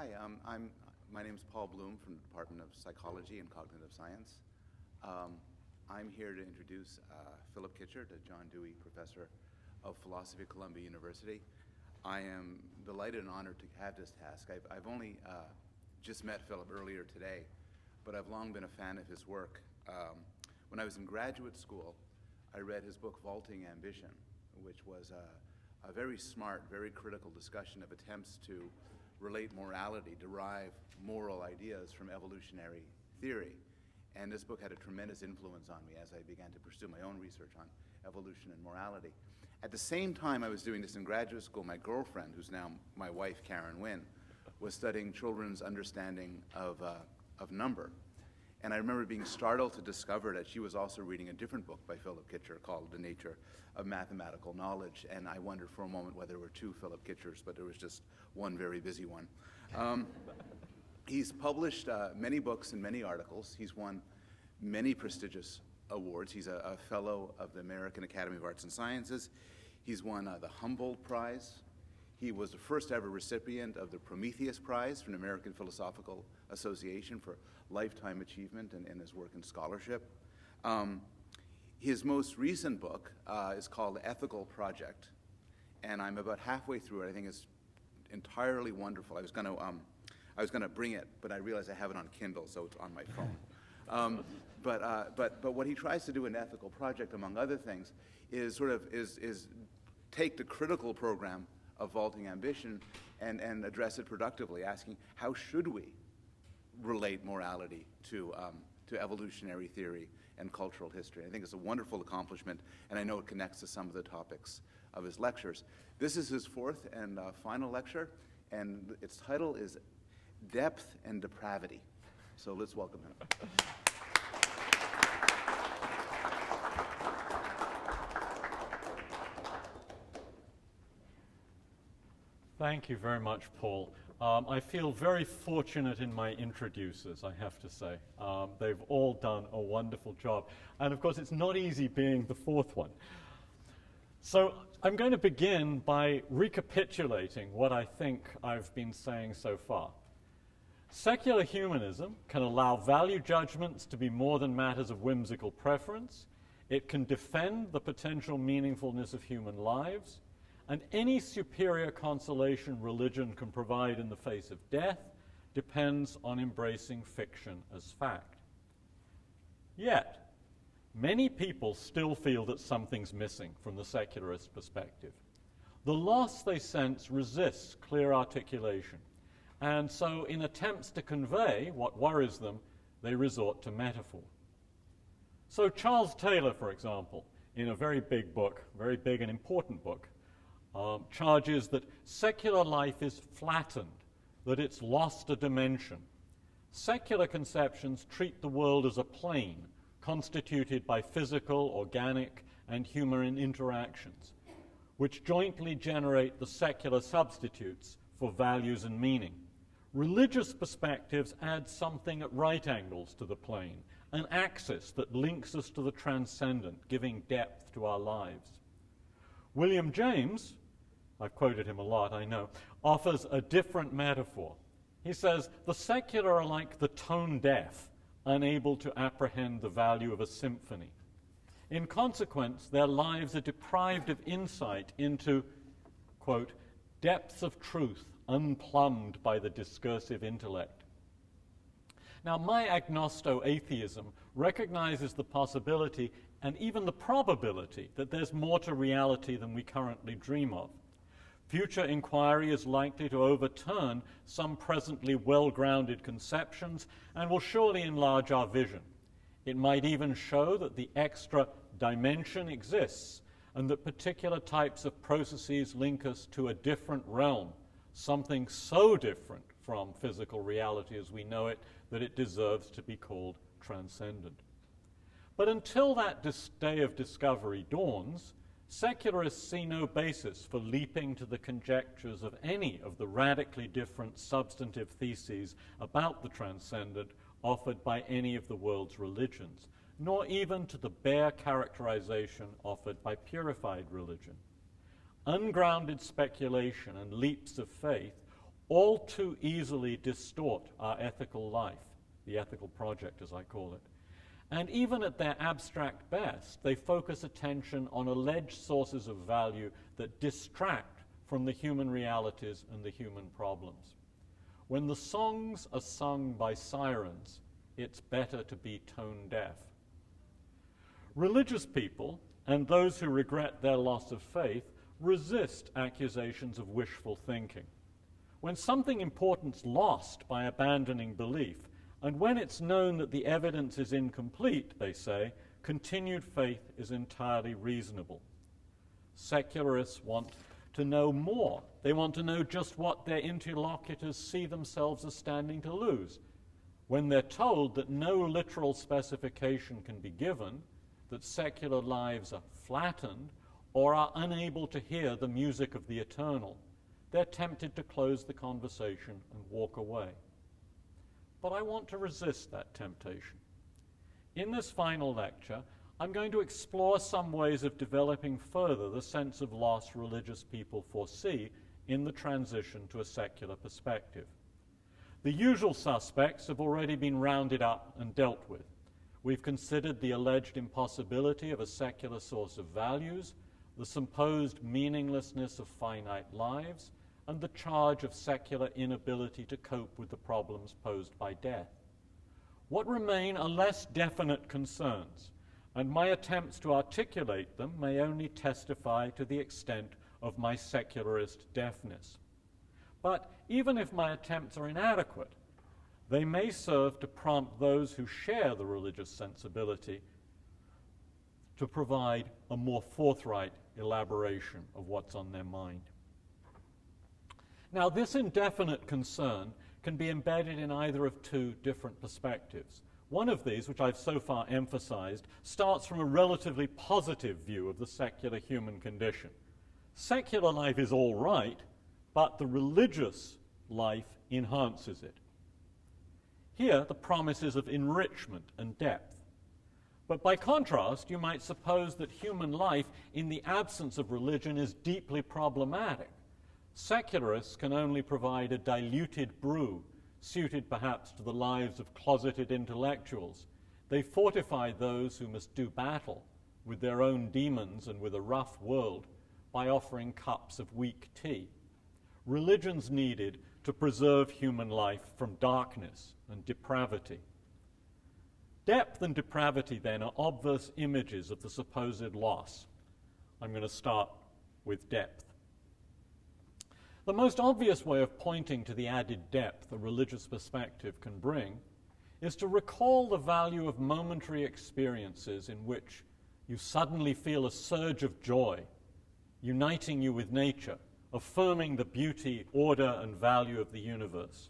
Hi, my name is Paul Bloom from the Department of Psychology and Cognitive Science. I'm here to introduce Philip Kitcher, the John Dewey Professor of Philosophy at Columbia University. I am delighted and honored to have this task. I've only just met Philip earlier today, but I've long been a fan of his work. When I was in graduate school, I read his book, Vaulting Ambition, which was a very smart, very critical discussion of attempts to relate morality, derive moral ideas from evolutionary theory. And this book had a tremendous influence on me as I began to pursue my own research on evolution and morality. At the same time I was doing this in graduate school, my girlfriend, who's now my wife, Karen Wynn, was studying children's understanding of number. And I remember being startled to discover that she was also reading a different book by Philip Kitcher called The Nature of Mathematical Knowledge. And I wondered for a moment whether there were two Philip Kitchers, but there was just one very busy one. He's published many books and many articles. He's won many prestigious awards. He's a fellow of the American Academy of Arts and Sciences. He's won the Humboldt Prize. He was the first ever recipient of the Prometheus Prize from the American Philosophical Association for lifetime achievement in his work in scholarship. His most recent book is called Ethical Project, and I'm about halfway through it. I think it's entirely wonderful. I was going to bring it, but I realized I have it on Kindle, so it's on my phone. But what he tries to do in Ethical Project, among other things, is take the critical program of Vaulting Ambition and address it productively, asking how should we relate morality to evolutionary theory and cultural history. I think it's a wonderful accomplishment, and I know it connects to some of the topics of his lectures. This is his fourth and final lecture, and its title is Depth and Depravity. So let's welcome him. Thank you very much, Paul. I feel very fortunate in my introducers, I have to say. They've all done a wonderful job. And of course, it's not easy being the fourth one. So I'm going to begin by recapitulating what I think I've been saying so far. Secular humanism can allow value judgments to be more than matters of whimsical preference. It can defend the potential meaningfulness of human lives. And any superior consolation religion can provide in the face of death depends on embracing fiction as fact. Yet, many people still feel that something's missing from the secularist perspective. The loss they sense resists clear articulation, and so in attempts to convey what worries them, they resort to metaphor. So Charles Taylor, for example, in a very big book, very big and important book, charges that secular life is flattened, that it's lost a dimension. Secular conceptions treat the world as a plane constituted by physical, organic, and human interactions, which jointly generate the secular substitutes for values and meaning. Religious perspectives add something at right angles to the plane, an axis that links us to the transcendent, giving depth to our lives. William James, I've quoted him a lot, I know, offers a different metaphor. He says, the secular are like the tone deaf, unable to apprehend the value of a symphony. In consequence, their lives are deprived of insight into, quote, depths of truth unplumbed by the discursive intellect. Now, my agnosto-atheism recognizes the possibility and even the probability that there's more to reality than we currently dream of. Future inquiry is likely to overturn some presently well-grounded conceptions and will surely enlarge our vision. It might even show that the extra dimension exists and that particular types of processes link us to a different realm, something so different from physical reality as we know it that it deserves to be called transcendent. But until that day of discovery dawns, secularists see no basis for leaping to the conjectures of any of the radically different substantive theses about the transcendent offered by any of the world's religions, nor even to the bare characterization offered by purified religion. Ungrounded speculation and leaps of faith all too easily distort our ethical life, the ethical project as I call it. And even at their abstract best, they focus attention on alleged sources of value that distract from the human realities and the human problems. When the songs are sung by sirens, it's better to be tone deaf. Religious people, and those who regret their loss of faith, resist accusations of wishful thinking. When something important's lost by abandoning belief, and when it's known that the evidence is incomplete, they say, continued faith is entirely reasonable. Secularists want to know more. They want to know just what their interlocutors see themselves as standing to lose. When they're told that no literal specification can be given, that secular lives are flattened or are unable to hear the music of the eternal, they're tempted to close the conversation and walk away. But I want to resist that temptation. In this final lecture, I'm going to explore some ways of developing further the sense of loss religious people foresee in the transition to a secular perspective. The usual suspects have already been rounded up and dealt with. We've considered the alleged impossibility of a secular source of values, the supposed meaninglessness of finite lives, and the charge of secular inability to cope with the problems posed by death. What remain are less definite concerns, and my attempts to articulate them may only testify to the extent of my secularist deafness. But even if my attempts are inadequate, they may serve to prompt those who share the religious sensibility to provide a more forthright elaboration of what's on their mind. Now, this indefinite concern can be embedded in either of two different perspectives. One of these, which I've so far emphasized, starts from a relatively positive view of the secular human condition. Secular life is all right, but the religious life enhances it. Here, the promise is of enrichment and depth. But by contrast, you might suppose that human life in the absence of religion is deeply problematic. Secularists can only provide a diluted brew, suited perhaps to the lives of closeted intellectuals. They fortify those who must do battle with their own demons and with a rough world by offering cups of weak tea. Religion's needed to preserve human life from darkness and depravity. Depth and depravity, then, are obverse images of the supposed loss. I'm going to start with depth. The most obvious way of pointing to the added depth a religious perspective can bring is to recall the value of momentary experiences in which you suddenly feel a surge of joy, uniting you with nature, affirming the beauty, order, and value of the universe.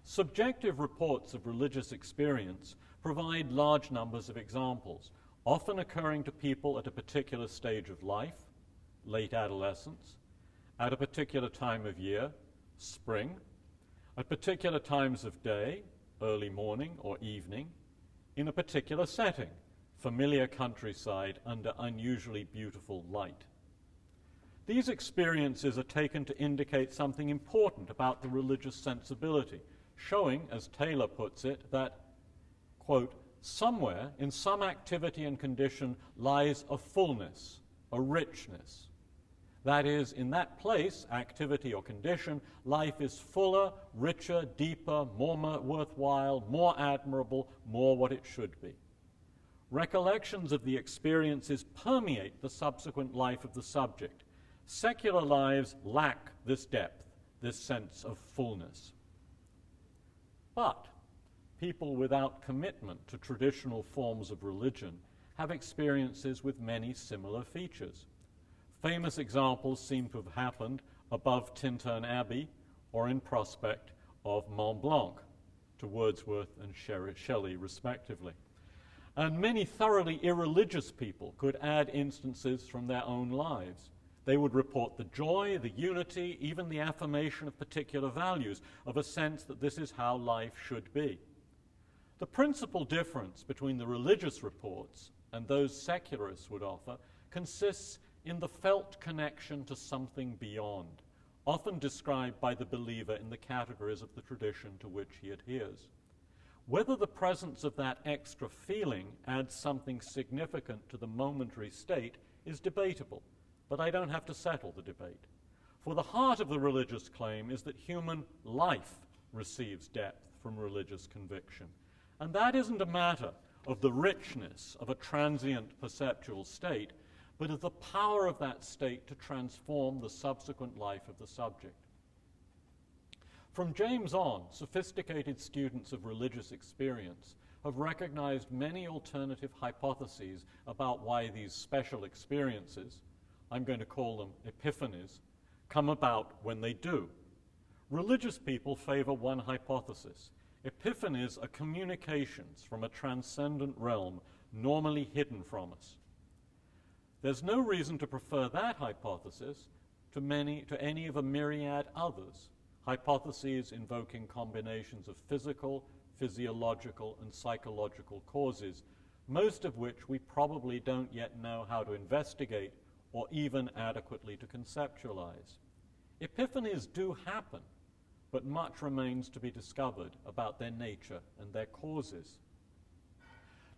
Subjective reports of religious experience provide large numbers of examples, often occurring to people at a particular stage of life, late adolescence, at a particular time of year, spring, at particular times of day, early morning or evening, in a particular setting, familiar countryside under unusually beautiful light. These experiences are taken to indicate something important about the religious sensibility, showing, as Taylor puts it, that, quote, somewhere in some activity and condition lies a fullness, a richness. That is, in that place, activity or condition, life is fuller, richer, deeper, more worthwhile, more admirable, more what it should be. Recollections of the experiences permeate the subsequent life of the subject. Secular lives lack this depth, this sense of fullness. But people without commitment to traditional forms of religion have experiences with many similar features. Famous examples seem to have happened above Tintern Abbey or in prospect of Mont Blanc, to Wordsworth and Shelley respectively. And many thoroughly irreligious people could add instances from their own lives. They would report the joy, the unity, even the affirmation of particular values, of a sense that this is how life should be. The principal difference between the religious reports and those secularists would offer consists in the felt connection to something beyond, often described by the believer in the categories of the tradition to which he adheres. Whether the presence of that extra feeling adds something significant to the momentary state is debatable, but I don't have to settle the debate. For the heart of the religious claim is that human life receives depth from religious conviction. And that isn't a matter of the richness of a transient perceptual state, but of the power of that state to transform the subsequent life of the subject. From James on, sophisticated students of religious experience have recognized many alternative hypotheses about why these special experiences, I'm going to call them epiphanies, come about when they do. Religious people favor one hypothesis. Epiphanies are communications from a transcendent realm normally hidden from us. There's no reason to prefer that hypothesis to any of a myriad others, hypotheses invoking combinations of physical, physiological, and psychological causes, most of which we probably don't yet know how to investigate or even adequately to conceptualize. Epiphanies do happen, but much remains to be discovered about their nature and their causes.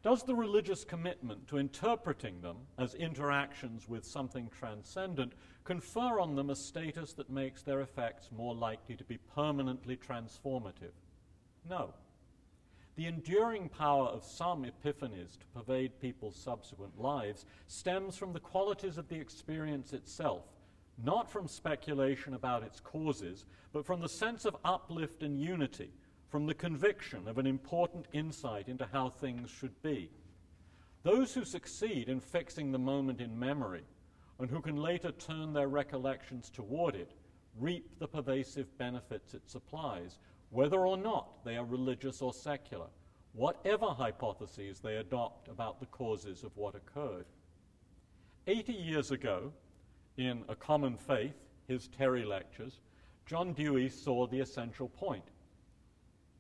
Does the religious commitment to interpreting them as interactions with something transcendent confer on them a status that makes their effects more likely to be permanently transformative? No. The enduring power of some epiphanies to pervade people's subsequent lives stems from the qualities of the experience itself, not from speculation about its causes, but from the sense of uplift and unity, from the conviction of an important insight into how things should be. Those who succeed in fixing the moment in memory and who can later turn their recollections toward it reap the pervasive benefits it supplies, whether or not they are religious or secular, whatever hypotheses they adopt about the causes of what occurred. 80 years ago, in A Common Faith, his Terry lectures, John Dewey saw the essential point.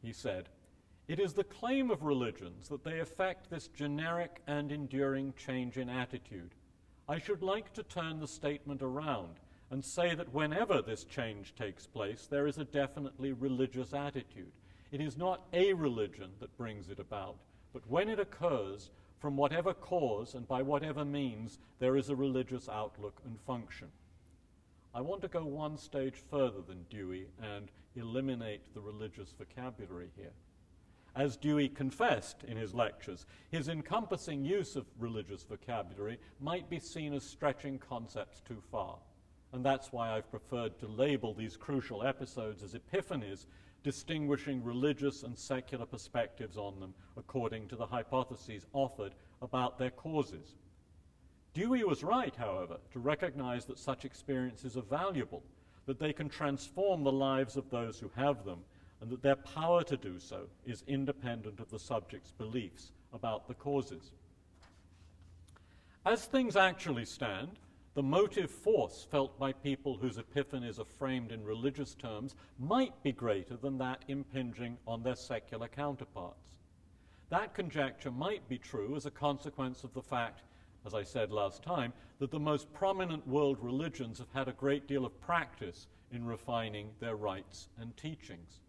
He said, "It is the claim of religions that they effect this generic and enduring change in attitude. I should like to turn the statement around and say that whenever this change takes place, there is a definitely religious attitude. It is not a religion that brings it about, but when it occurs, from whatever cause and by whatever means, there is a religious outlook and function." I want to go one stage further than Dewey and eliminate the religious vocabulary here. As Dewey confessed in his lectures, his encompassing use of religious vocabulary might be seen as stretching concepts too far. And that's why I've preferred to label these crucial episodes as epiphanies, distinguishing religious and secular perspectives on them according to the hypotheses offered about their causes. Dewey was right, however, to recognize that such experiences are valuable, that they can transform the lives of those who have them, and that their power to do so is independent of the subject's beliefs about the causes. As things actually stand, the motive force felt by people whose epiphanies are framed in religious terms might be greater than that impinging on their secular counterparts. That conjecture might be true as a consequence of the fact, as I said last time, that the most prominent world religions have had a great deal of practice in refining their rites and teachings.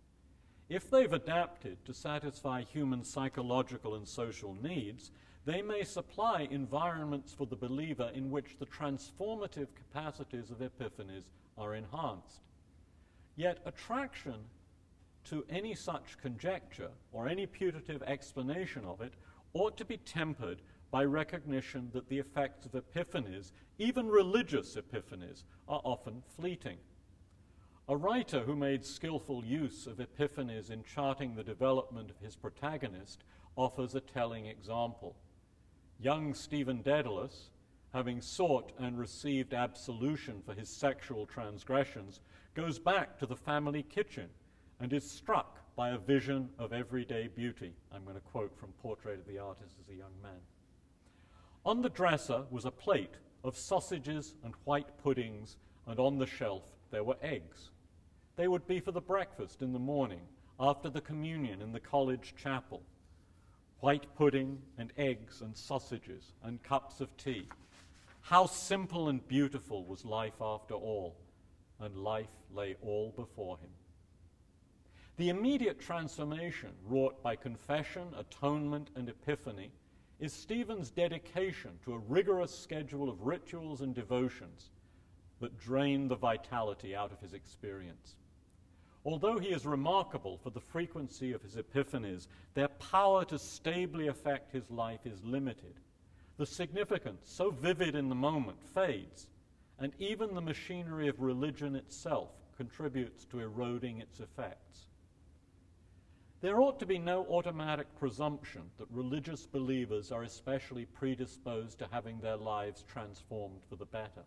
If they've adapted to satisfy human psychological and social needs, they may supply environments for the believer in which the transformative capacities of epiphanies are enhanced. Yet attraction to any such conjecture or any putative explanation of it ought to be tempered by recognition that the effects of epiphanies, even religious epiphanies, are often fleeting. A writer who made skillful use of epiphanies in charting the development of his protagonist offers a telling example. Young Stephen Dedalus, having sought and received absolution for his sexual transgressions, goes back to the family kitchen and is struck by a vision of everyday beauty. I'm going to quote from Portrait of the Artist as a Young Man. On the dresser was a plate of sausages and white puddings, and on the shelf there were eggs. They would be for the breakfast in the morning, after the communion in the college chapel. White pudding and eggs and sausages and cups of tea. How simple and beautiful was life after all. and life lay all before him. The immediate transformation wrought by confession, atonement, and epiphany is Stephen's dedication to a rigorous schedule of rituals and devotions that drain the vitality out of his experience. Although he is remarkable for the frequency of his epiphanies, their power to stably affect his life is limited. The significance, so vivid in the moment, fades, and even the machinery of religion itself contributes to eroding its effects. There ought to be no automatic presumption that religious believers are especially predisposed to having their lives transformed for the better.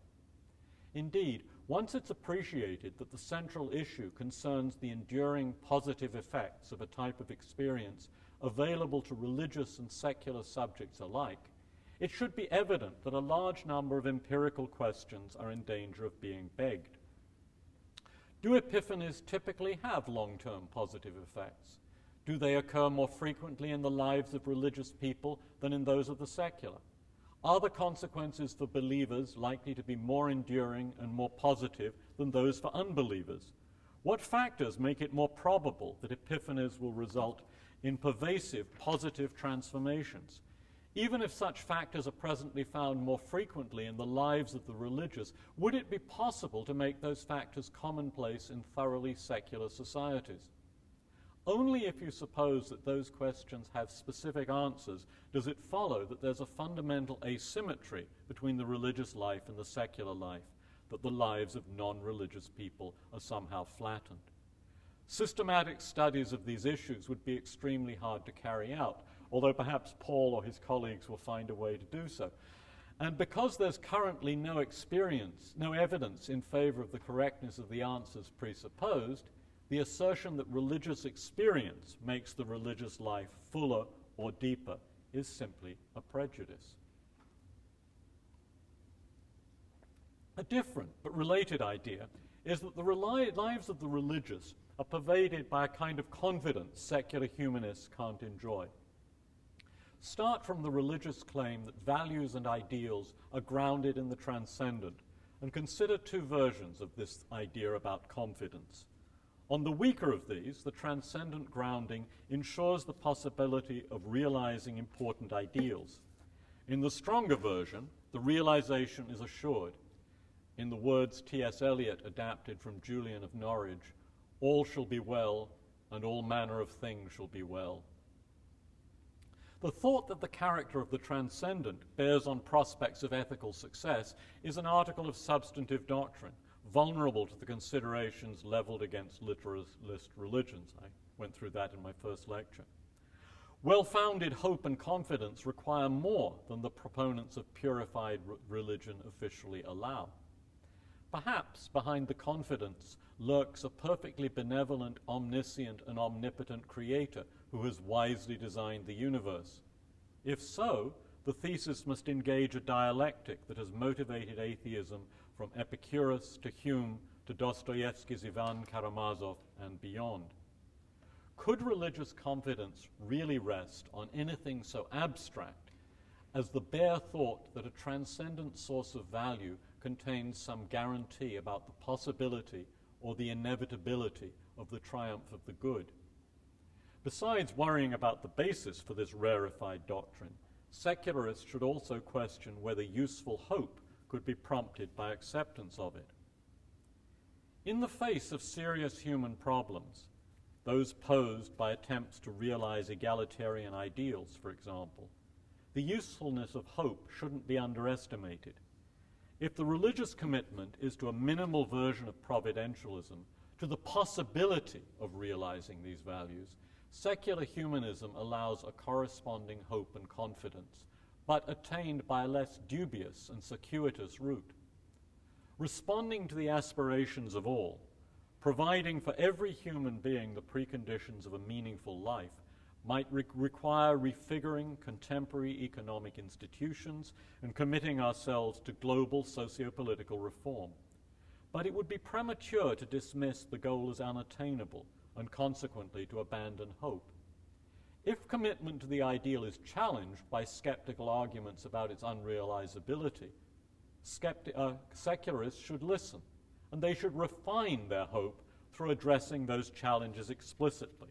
Indeed, once it's appreciated that the central issue concerns the enduring positive effects of a type of experience available to religious and secular subjects alike, it should be evident that a large number of empirical questions are in danger of being begged. Do epiphanies typically have long-term positive effects? Do they occur more frequently in the lives of religious people than in those of the secular? Are the consequences for believers likely to be more enduring and more positive than those for unbelievers? What factors make it more probable that epiphanies will result in pervasive positive transformations? Even if such factors are presently found more frequently in the lives of the religious, would it be possible to make those factors commonplace in thoroughly secular societies? Only if you suppose that those questions have specific answers does it follow that there's a fundamental asymmetry between the religious life and the secular life, that the lives of non-religious people are somehow flattened. Systematic studies of these issues would be extremely hard to carry out, although perhaps Paul or his colleagues will find a way to do so. And because there's currently no evidence in favor of the correctness of the answers presupposed, the assertion that religious experience makes the religious life fuller or deeper is simply a prejudice. A different but related idea is that the lives of the religious are pervaded by a kind of confidence secular humanists can't enjoy. Start from the religious claim that values and ideals are grounded in the transcendent, and consider two versions of this idea about confidence. On the weaker of these, the transcendent grounding ensures the possibility of realizing important ideals. In the stronger version, the realization is assured. In the words T.S. Eliot adapted from Julian of Norwich, all shall be well, and all manner of things shall be well. The thought that the character of the transcendent bears on prospects of ethical success is an article of substantive doctrine, vulnerable to the considerations leveled against literalist religions. I went through that in my first lecture. Well-founded hope and confidence require more than the proponents of purified religion officially allow. Perhaps behind the confidence lurks a perfectly benevolent, omniscient, and omnipotent creator who has wisely designed the universe. If so, the thesis must engage a dialectic that has motivated atheism from Epicurus to Hume to Dostoevsky's Ivan Karamazov and beyond. Could religious confidence really rest on anything so abstract as the bare thought that a transcendent source of value contains some guarantee about the possibility or the inevitability of the triumph of the good? Besides worrying about the basis for this rarefied doctrine, secularists should also question whether useful hope could be prompted by acceptance of it. In the face of serious human problems, those posed by attempts to realize egalitarian ideals, for example, the usefulness of hope shouldn't be underestimated. If the religious commitment is to a minimal version of providentialism, to the possibility of realizing these values, secular humanism allows a corresponding hope and confidence, but attained by a less dubious and circuitous route. Responding to the aspirations of all, providing for every human being the preconditions of a meaningful life, might require refiguring contemporary economic institutions and committing ourselves to global socio-political reform. But it would be premature to dismiss the goal as unattainable and consequently to abandon hope. If commitment to the ideal is challenged by skeptical arguments about its unrealizability, secularists should listen and they should refine their hope through addressing those challenges explicitly,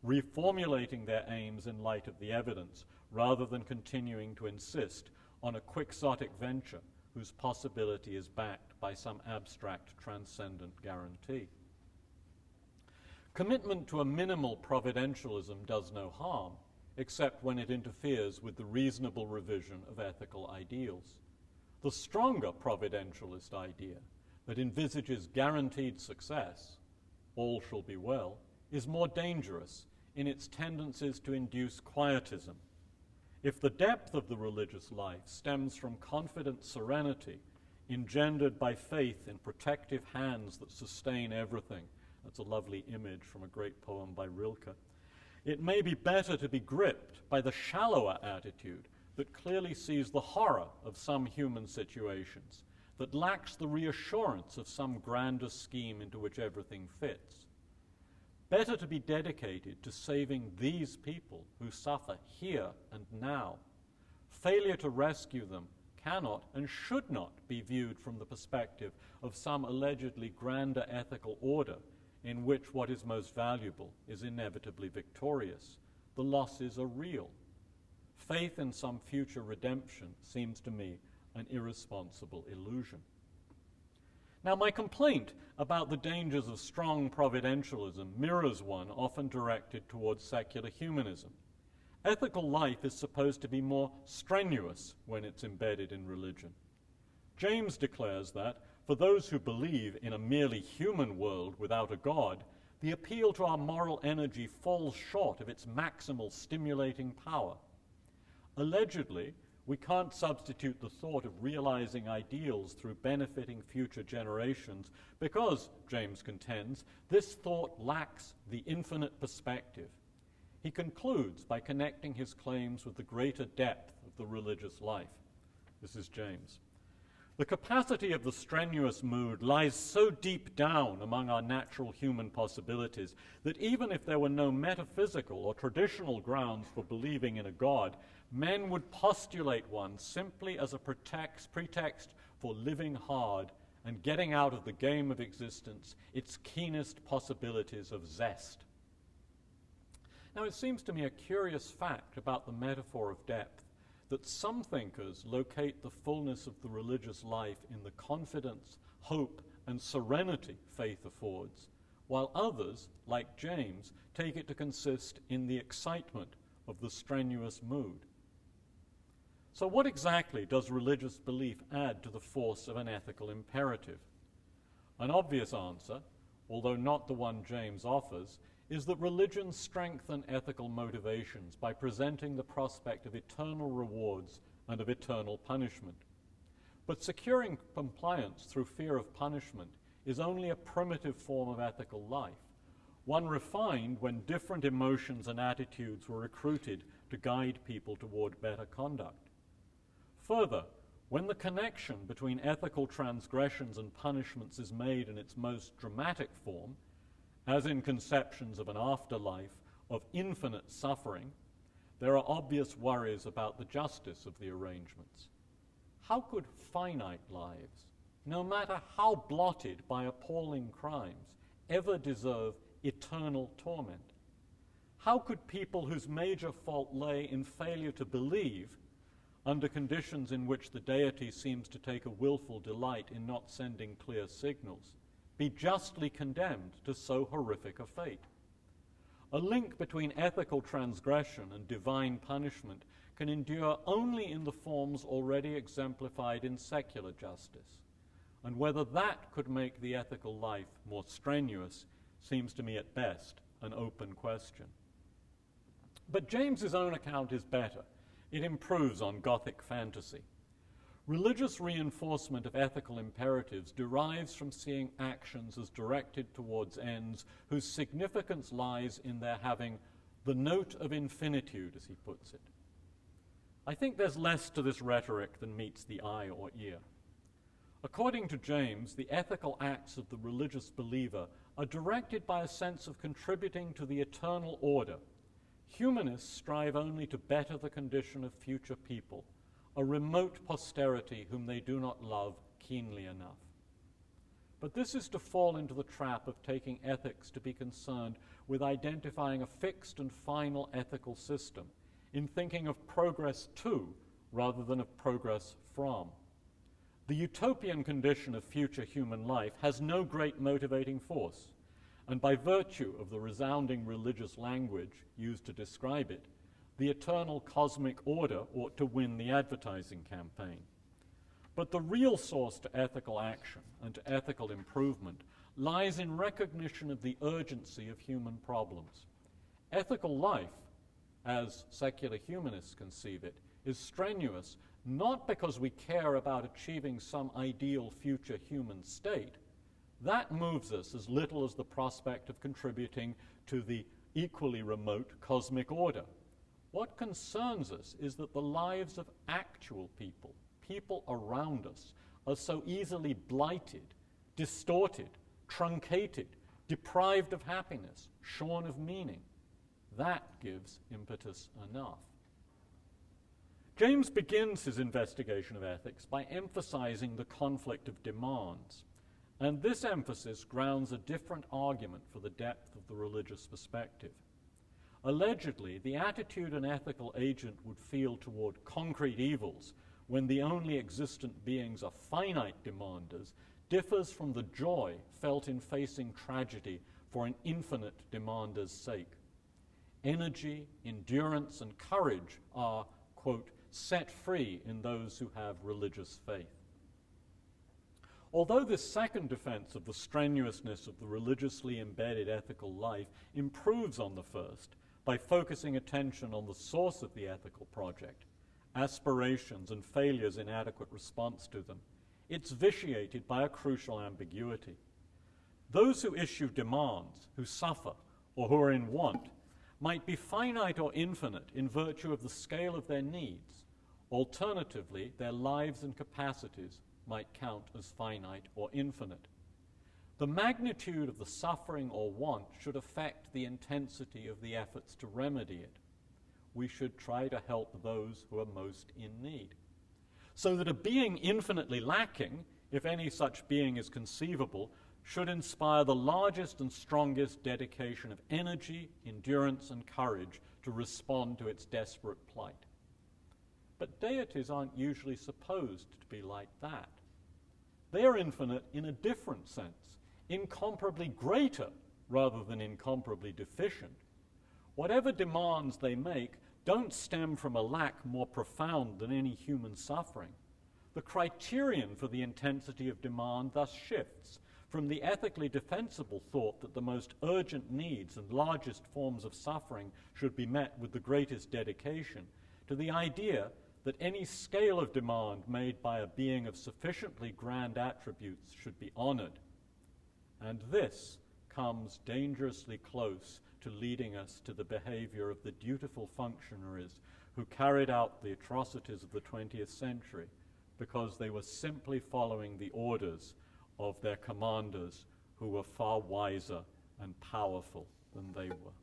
reformulating their aims in light of the evidence, rather than continuing to insist on a quixotic venture whose possibility is backed by some abstract transcendent guarantee. Commitment to a minimal providentialism does no harm, except when it interferes with the reasonable revision of ethical ideals. The stronger providentialist idea that envisages guaranteed success, all shall be well, is more dangerous in its tendencies to induce quietism. If the depth of the religious life stems from confident serenity engendered by faith in protective hands that sustain everything, that's a lovely image from a great poem by Rilke, it may be better to be gripped by the shallower attitude that clearly sees the horror of some human situations, that lacks the reassurance of some grander scheme into which everything fits. Better to be dedicated to saving these people who suffer here and now. Failure to rescue them cannot and should not be viewed from the perspective of some allegedly grander ethical order in which what is most valuable is inevitably victorious. The losses are real. Faith in some future redemption seems to me an irresponsible illusion. Now, my complaint about the dangers of strong providentialism mirrors one often directed towards secular humanism. Ethical life is supposed to be more strenuous when it's embedded in religion. James declares that, for those who believe in a merely human world without a God, the appeal to our moral energy falls short of its maximal stimulating power. Allegedly, we can't substitute the thought of realizing ideals through benefiting future generations because, James contends, this thought lacks the infinite perspective. He concludes by connecting his claims with the greater depth of the religious life. This is James. The capacity of the strenuous mood lies so deep down among our natural human possibilities that even if there were no metaphysical or traditional grounds for believing in a God, men would postulate one simply as a pretext for living hard and getting out of the game of existence its keenest possibilities of zest. Now, it seems to me a curious fact about the metaphor of depth that some thinkers locate the fullness of the religious life in the confidence, hope, and serenity faith affords, while others, like James, take it to consist in the excitement of the strenuous mood. So what exactly does religious belief add to the force of an ethical imperative? An obvious answer, although not the one James offers, is that religions strengthen ethical motivations by presenting the prospect of eternal rewards and of eternal punishment. But securing compliance through fear of punishment is only a primitive form of ethical life, one refined when different emotions and attitudes were recruited to guide people toward better conduct. Further, when the connection between ethical transgressions and punishments is made in its most dramatic form, as in conceptions of an afterlife of infinite suffering, there are obvious worries about the justice of the arrangements. How could finite lives, no matter how blotted by appalling crimes, ever deserve eternal torment? How could people whose major fault lay in failure to believe, under conditions in which the deity seems to take a willful delight in not sending clear signals, be justly condemned to so horrific a fate? A link between ethical transgression and divine punishment can endure only in the forms already exemplified in secular justice, and whether that could make the ethical life more strenuous seems to me at best an open question. But James's own account is better. It improves on Gothic fantasy. Religious reinforcement of ethical imperatives derives from seeing actions as directed towards ends whose significance lies in their having the note of infinitude, as he puts it. I think there's less to this rhetoric than meets the eye or ear. According to James, the ethical acts of the religious believer are directed by a sense of contributing to the eternal order. Humanists strive only to better the condition of future people, a remote posterity whom they do not love keenly enough. But this is to fall into the trap of taking ethics to be concerned with identifying a fixed and final ethical system, in thinking of progress to rather than of progress from. The utopian condition of future human life has no great motivating force, and by virtue of the resounding religious language used to describe it, the eternal cosmic order ought to win the advertising campaign. But the real source to ethical action and to ethical improvement lies in recognition of the urgency of human problems. Ethical life, as secular humanists conceive it, is strenuous not because we care about achieving some ideal future human state. That moves us as little as the prospect of contributing to the equally remote cosmic order. What concerns us is that the lives of actual people, people around us, are so easily blighted, distorted, truncated, deprived of happiness, shorn of meaning. That gives impetus enough. James begins his investigation of ethics by emphasizing the conflict of demands, and this emphasis grounds a different argument for the depth of the religious perspective. Allegedly, the attitude an ethical agent would feel toward concrete evils when the only existent beings are finite demanders differs from the joy felt in facing tragedy for an infinite demander's sake. Energy, endurance, and courage are, quote, set free in those who have religious faith. Although this second defense of the strenuousness of the religiously embedded ethical life improves on the first by focusing attention on the source of the ethical project, aspirations and failures in adequate response to them, it's vitiated by a crucial ambiguity. Those who issue demands, who suffer, or who are in want, might be finite or infinite in virtue of the scale of their needs. Alternatively, their lives and capacities might count as finite or infinite. The magnitude of the suffering or want should affect the intensity of the efforts to remedy it. We should try to help those who are most in need. So that a being infinitely lacking, if any such being is conceivable, should inspire the largest and strongest dedication of energy, endurance, and courage to respond to its desperate plight. But deities aren't usually supposed to be like that. They are infinite in a different sense, incomparably greater rather than incomparably deficient. Whatever demands they make don't stem from a lack more profound than any human suffering. The criterion for the intensity of demand thus shifts from the ethically defensible thought that the most urgent needs and largest forms of suffering should be met with the greatest dedication to the idea that any scale of demand made by a being of sufficiently grand attributes should be honored. And this comes dangerously close to leading us to the behavior of the dutiful functionaries who carried out the atrocities of the 20th century because they were simply following the orders of their commanders who were far wiser and powerful than they were.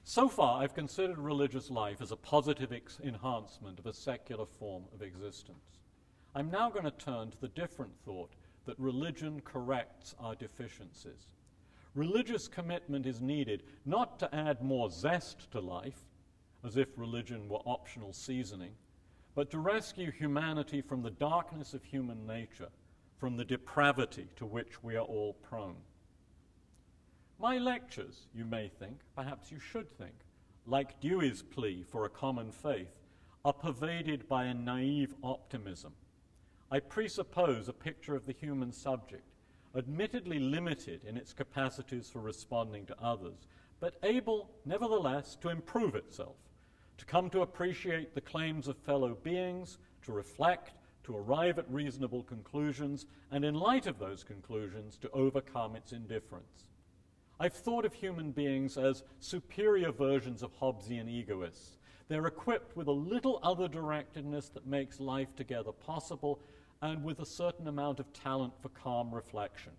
So far, I've considered religious life as a positive enhancement of a secular form of existence. I'm now going to turn to the different thought that religion corrects our deficiencies. Religious commitment is needed not to add more zest to life, as if religion were optional seasoning, but to rescue humanity from the darkness of human nature, from the depravity to which we are all prone. My lectures, you may think, perhaps you should think, like Dewey's plea for a common faith, are pervaded by a naive optimism. I presuppose a picture of the human subject, admittedly limited in its capacities for responding to others, but able, nevertheless, to improve itself, to come to appreciate the claims of fellow beings, to reflect, to arrive at reasonable conclusions, and in light of those conclusions, to overcome its indifference. I've thought of human beings as superior versions of Hobbesian egoists. They're equipped with a little other directedness that makes life together possible, and with a certain amount of talent for calm reflection.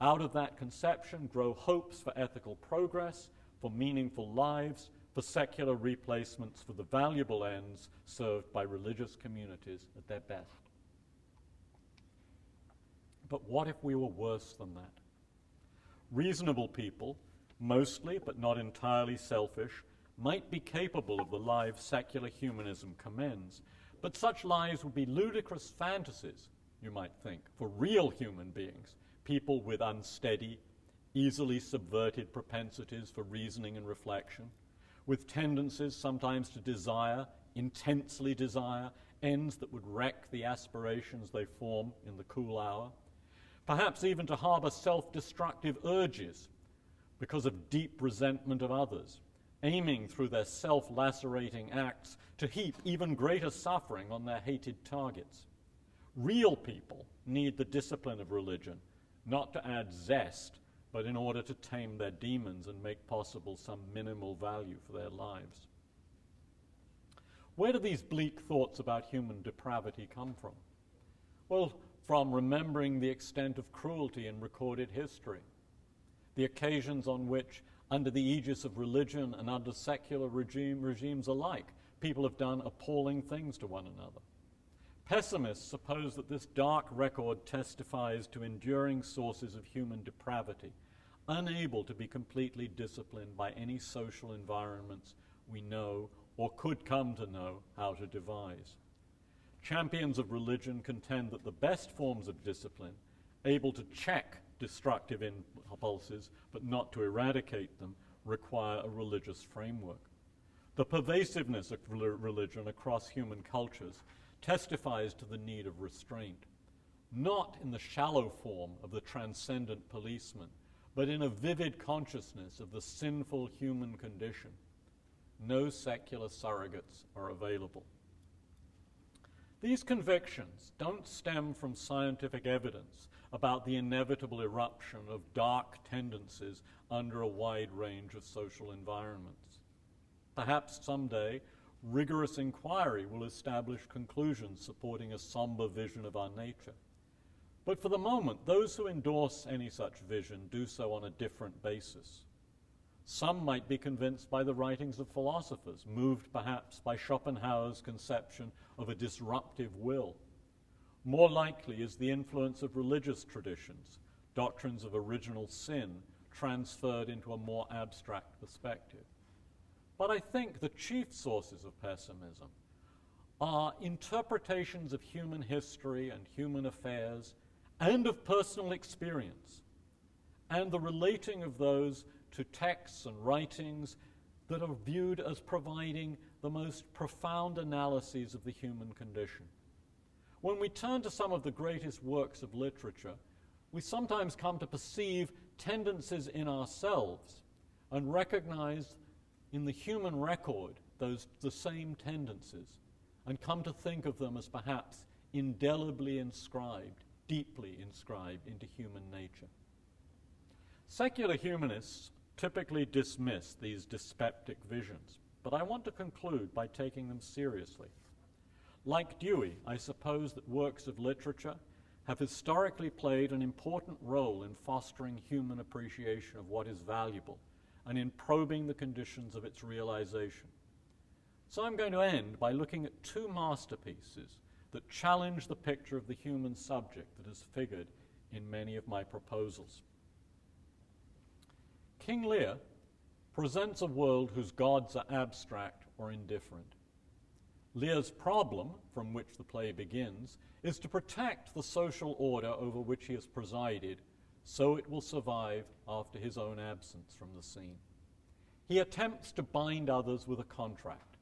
Out of that conception grow hopes for ethical progress, for meaningful lives, for secular replacements for the valuable ends served by religious communities at their best. But what if we were worse than that? Reasonable people, mostly but not entirely selfish, might be capable of the lives secular humanism commends, but such lives would be ludicrous fantasies, you might think, for real human beings, people with unsteady, easily subverted propensities for reasoning and reflection, with tendencies sometimes to desire, intensely desire, ends that would wreck the aspirations they form in the cool hour, perhaps even to harbor self-destructive urges because of deep resentment of others, aiming through their self-lacerating acts to heap even greater suffering on their hated targets. Real people need the discipline of religion, not to add zest, but in order to tame their demons and make possible some minimal value for their lives. Where do these bleak thoughts about human depravity come from? Well, from remembering the extent of cruelty in recorded history, the occasions on which, under the aegis of religion and under secular regimes alike, people have done appalling things to one another. Pessimists suppose that this dark record testifies to enduring sources of human depravity, unable to be completely disciplined by any social environments we know or could come to know how to devise. Champions of religion contend that the best forms of discipline, able to check destructive impulses but not to eradicate them, require a religious framework. The pervasiveness of religion across human cultures testifies to the need of restraint, not in the shallow form of the transcendent policeman, but in a vivid consciousness of the sinful human condition. No secular surrogates are available. These convictions don't stem from scientific evidence about the inevitable eruption of dark tendencies under a wide range of social environments. Perhaps someday, rigorous inquiry will establish conclusions supporting a somber vision of our nature. But for the moment, those who endorse any such vision do so on a different basis. Some might be convinced by the writings of philosophers, moved perhaps by Schopenhauer's conception of a disruptive will. More likely is the influence of religious traditions, doctrines of original sin, transferred into a more abstract perspective. But I think the chief sources of pessimism are interpretations of human history and human affairs and of personal experience, and the relating of those to texts and writings that are viewed as providing the most profound analyses of the human condition. When we turn to some of the greatest works of literature, we sometimes come to perceive tendencies in ourselves and recognize in the human record the same tendencies, and come to think of them as perhaps indelibly inscribed, deeply inscribed into human nature. Secular humanists typically dismiss these dyspeptic visions, but I want to conclude by taking them seriously. Like Dewey, I suppose that works of literature have historically played an important role in fostering human appreciation of what is valuable and in probing the conditions of its realization. So I'm going to end by looking at two masterpieces that challenge the picture of the human subject that has figured in many of my proposals. King Lear presents a world whose gods are abstract or indifferent. Lear's problem, from which the play begins, is to protect the social order over which he has presided so it will survive after his own absence from the scene. He attempts to bind others with a contract.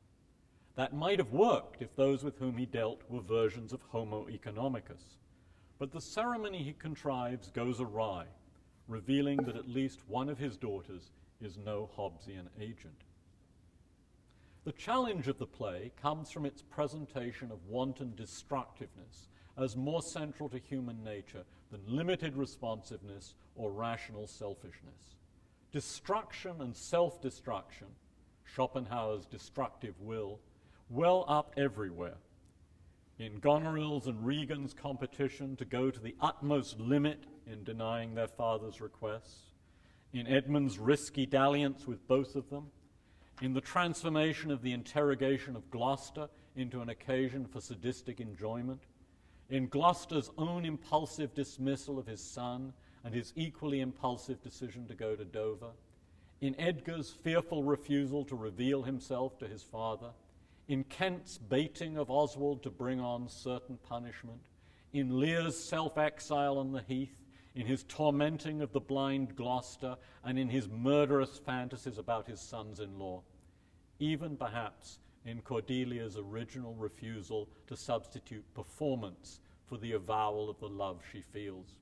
That might have worked if those with whom he dealt were versions of Homo economicus, but the ceremony he contrives goes awry, revealing that at least one of his daughters is no Hobbesian agent. The challenge of the play comes from its presentation of wanton destructiveness as more central to human nature than limited responsiveness or rational selfishness. Destruction and self-destruction, Schopenhauer's destructive will, well up everywhere. In Goneril's and Regan's competition to go to the utmost limit in denying their father's requests, in Edmund's risky dalliance with both of them, in the transformation of the interrogation of Gloucester into an occasion for sadistic enjoyment, in Gloucester's own impulsive dismissal of his son and his equally impulsive decision to go to Dover, in Edgar's fearful refusal to reveal himself to his father, in Kent's baiting of Oswald to bring on certain punishment, in Lear's self-exile on the heath, in his tormenting of the blind Gloucester, and in his murderous fantasies about his sons-in-law, even perhaps in Cordelia's original refusal to substitute performance for the avowal of the love she feels.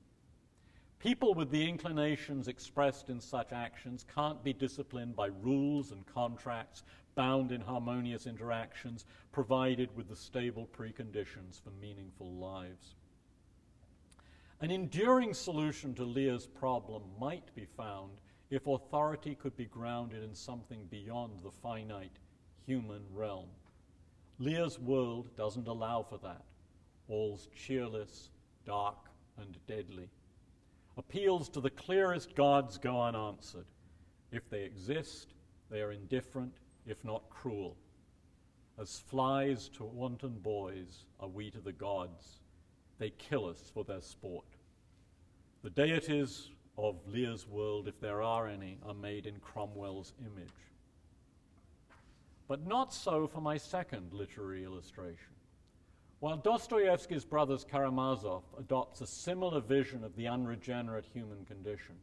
People with the inclinations expressed in such actions can't be disciplined by rules and contracts bound in harmonious interactions, provided with the stable preconditions for meaningful lives. An enduring solution to Lear's problem might be found if authority could be grounded in something beyond the finite human realm. Lear's world doesn't allow for that. All's cheerless, dark, and deadly. Appeals to the clearest gods go unanswered. If they exist, they are indifferent, if not cruel. As flies to wanton boys are we to the gods. They kill us for their sport. The deities of Lear's world, if there are any, are made in Cromwell's image. But not so for my second literary illustration. While Dostoevsky's Brothers Karamazov adopts a similar vision of the unregenerate human condition,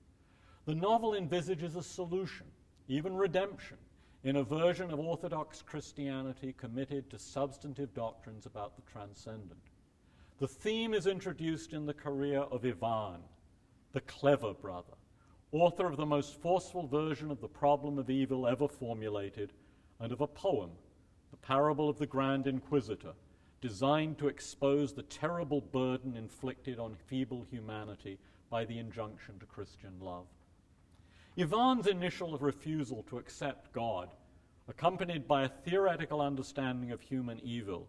the novel envisages a solution, even redemption, in a version of Orthodox Christianity committed to substantive doctrines about the transcendent. The theme is introduced in the career of Ivan, the clever brother, author of the most forceful version of the problem of evil ever formulated, and of a poem, the parable of the Grand Inquisitor, designed to expose the terrible burden inflicted on feeble humanity by the injunction to Christian love. Ivan's initial refusal to accept God, accompanied by a theoretical understanding of human evil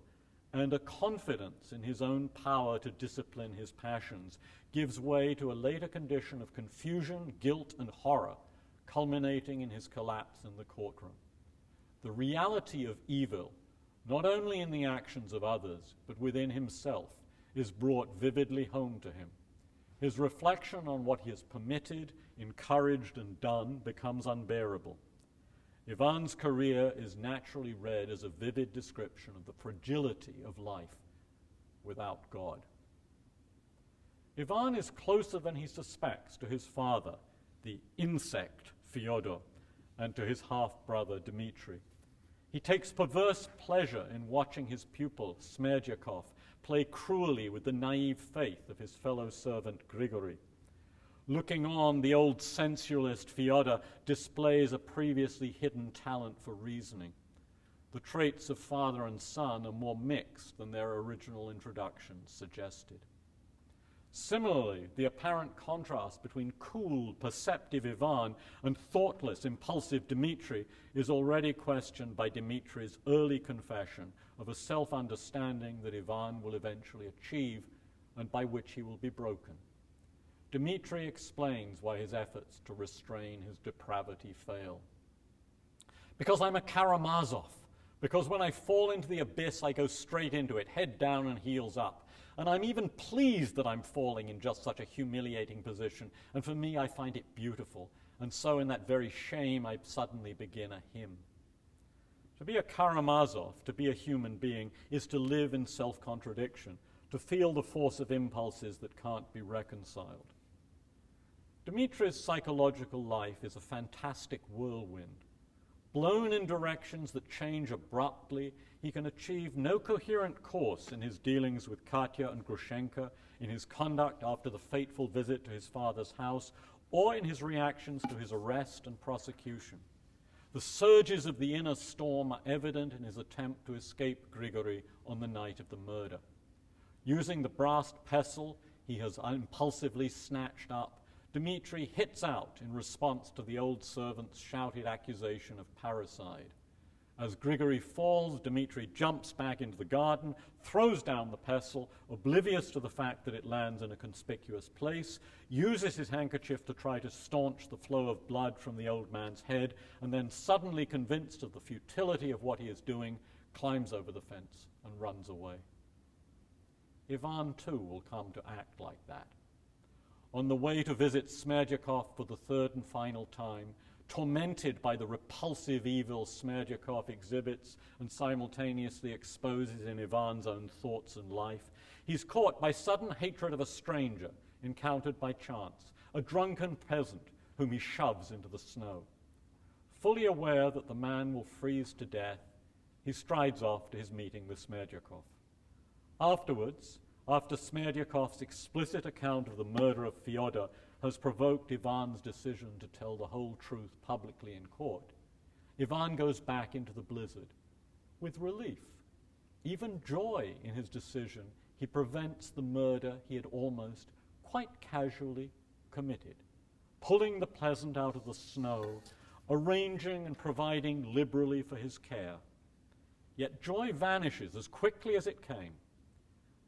and a confidence in his own power to discipline his passions, gives way to a later condition of confusion, guilt, and horror, culminating in his collapse in the courtroom. The reality of evil, not only in the actions of others, but within himself, is brought vividly home to him. His reflection on what he has permitted, encouraged, and done becomes unbearable. Ivan's career is naturally read as a vivid description of the fragility of life without God. Ivan is closer than he suspects to his father, the insect Fyodor, and to his half-brother Dmitri. He takes perverse pleasure in watching his pupil, Smerdyakov, play cruelly with the naive faith of his fellow servant Grigory. Looking on, the old sensualist Fyodor displays a previously hidden talent for reasoning. The traits of father and son are more mixed than their original introductions suggested. Similarly, the apparent contrast between cool, perceptive Ivan and thoughtless, impulsive Dmitri is already questioned by Dmitri's early confession of a self-understanding that Ivan will eventually achieve and by which he will be broken. Dmitri explains why his efforts to restrain his depravity fail. Because I'm a Karamazov, because when I fall into the abyss, I go straight into it, head down and heels up. And I'm even pleased that I'm falling in just such a humiliating position, and for me, I find it beautiful. And so in that very shame, I suddenly begin a hymn. To be a Karamazov, to be a human being, is to live in self-contradiction, to feel the force of impulses that can't be reconciled. Dmitri's psychological life is a fantastic whirlwind. Blown in directions that change abruptly, he can achieve no coherent course in his dealings with Katya and Grushenka, in his conduct after the fateful visit to his father's house, or in his reactions to his arrest and prosecution. The surges of the inner storm are evident in his attempt to escape Grigory on the night of the murder. Using the brass pestle he has impulsively snatched up, Dmitri hits out in response to the old servant's shouted accusation of parricide. As Grigory falls, Dmitri jumps back into the garden, throws down the pestle, oblivious to the fact that it lands in a conspicuous place, uses his handkerchief to try to staunch the flow of blood from the old man's head, and then suddenly convinced of the futility of what he is doing, climbs over the fence and runs away. Ivan too will come to act like that. On the way to visit Smerdyakov for the third and final time, tormented by the repulsive evil Smerdyakov exhibits and simultaneously exposes in Ivan's own thoughts and life, he's caught by sudden hatred of a stranger encountered by chance, a drunken peasant whom he shoves into the snow. Fully aware that the man will freeze to death, he strides off to his meeting with Smerdyakov. Afterwards, after Smerdyakov's explicit account of the murder of Fyodor has provoked Ivan's decision to tell the whole truth publicly in court, Ivan goes back into the blizzard with relief, even joy in his decision. He prevents the murder he had almost, quite casually, committed, pulling the peasant out of the snow, arranging and providing liberally for his care. Yet joy vanishes as quickly as it came.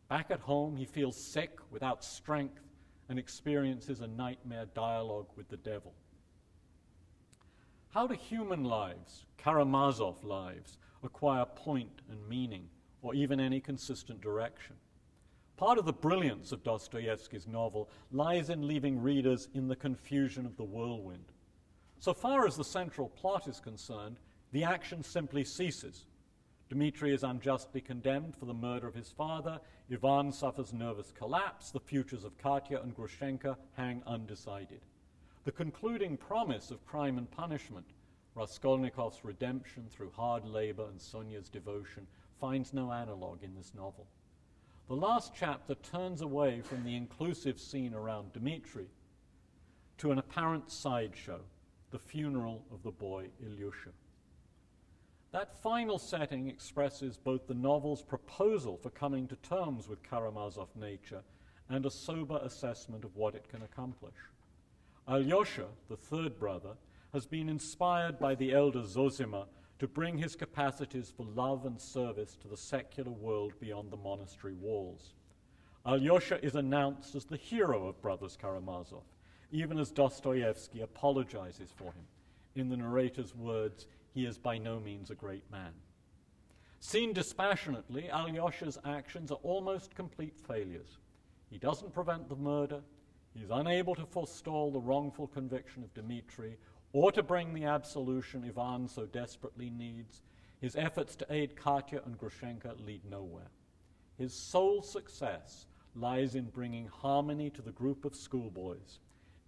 Back at home, he feels sick, without strength, and experiences a nightmare dialogue with the devil. How do human lives, Karamazov lives, acquire point and meaning, or even any consistent direction? Part of the brilliance of Dostoevsky's novel lies in leaving readers in the confusion of the whirlwind. So far as the central plot is concerned, the action simply ceases. Dmitri is unjustly condemned for the murder of his father. Ivan suffers nervous collapse. The futures of Katya and Grushenka hang undecided. The concluding promise of crime and punishment, Raskolnikov's redemption through hard labor and Sonia's devotion, finds no analog in this novel. The last chapter turns away from the inclusive scene around Dmitri to an apparent sideshow, the funeral of the boy Ilyusha. That final setting expresses both the novel's proposal for coming to terms with Karamazov nature and a sober assessment of what it can accomplish. Alyosha, the third brother, has been inspired by the elder Zosima to bring his capacities for love and service to the secular world beyond the monastery walls. Alyosha is announced as the hero of Brothers Karamazov, even as Dostoevsky apologizes for him. In the narrator's words, he is by no means a great man. Seen dispassionately, Alyosha's actions are almost complete failures. He doesn't prevent the murder, he's unable to forestall the wrongful conviction of Dmitri, or to bring the absolution Ivan so desperately needs. His efforts to aid Katya and Grushenka lead nowhere. His sole success lies in bringing harmony to the group of schoolboys,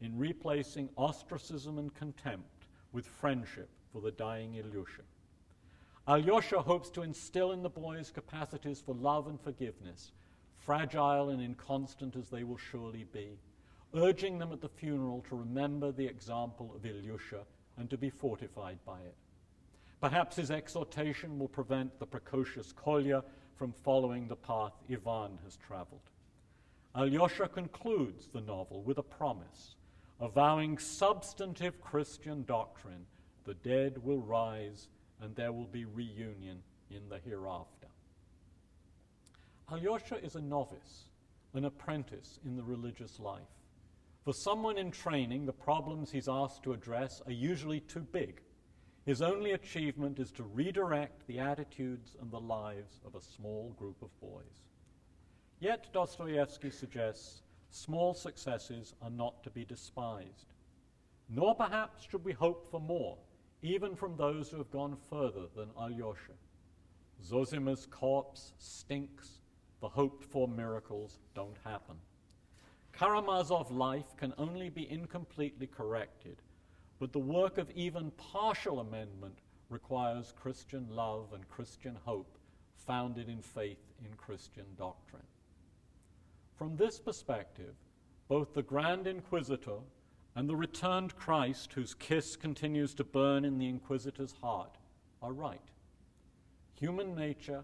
in replacing ostracism and contempt with friendship for the dying Ilyusha. Alyosha hopes to instill in the boys capacities for love and forgiveness, fragile and inconstant as they will surely be, urging them at the funeral to remember the example of Ilyusha and to be fortified by it. Perhaps his exhortation will prevent the precocious Kolya from following the path Ivan has traveled. Alyosha concludes the novel with a promise, avowing substantive Christian doctrine: the dead will rise and there will be reunion in the hereafter. Alyosha is a novice, an apprentice in the religious life. For someone in training, the problems he's asked to address are usually too big. His only achievement is to redirect the attitudes and the lives of a small group of boys. Yet, Dostoevsky suggests, small successes are not to be despised. Nor perhaps should we hope for more, even from those who have gone further than Alyosha. Zosima's corpse stinks. The hoped-for miracles don't happen. Karamazov life can only be incompletely corrected, but the work of even partial amendment requires Christian love and Christian hope founded in faith in Christian doctrine. From this perspective, both the Grand Inquisitor and the returned Christ, whose kiss continues to burn in the Inquisitor's heart, are right. Human nature,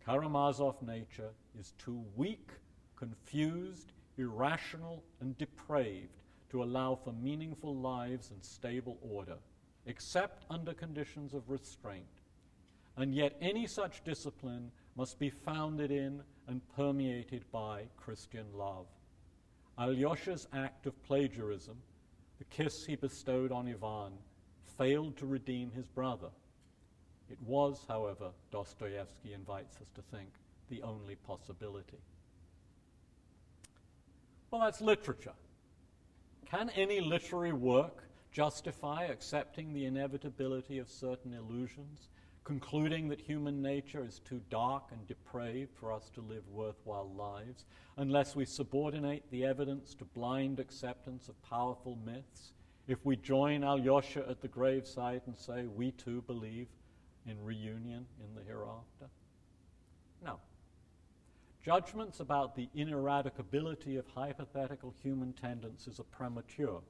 Karamazov nature, is too weak, confused, irrational, and depraved to allow for meaningful lives and stable order, except under conditions of restraint. And yet any such discipline must be founded in and permeated by Christian love. Alyosha's act of plagiarism, the kiss he bestowed on Ivan, failed to redeem his brother. It was, however, Dostoevsky invites us to think, the only possibility. Well, that's literature. Can any literary work justify accepting the inevitability of certain illusions, concluding that human nature is too dark and depraved for us to live worthwhile lives, unless we subordinate the evidence to blind acceptance of powerful myths? If we join Alyosha at the graveside and say, we too believe in reunion in the hereafter? No. Judgments about the ineradicability of hypothetical human tendencies are premature,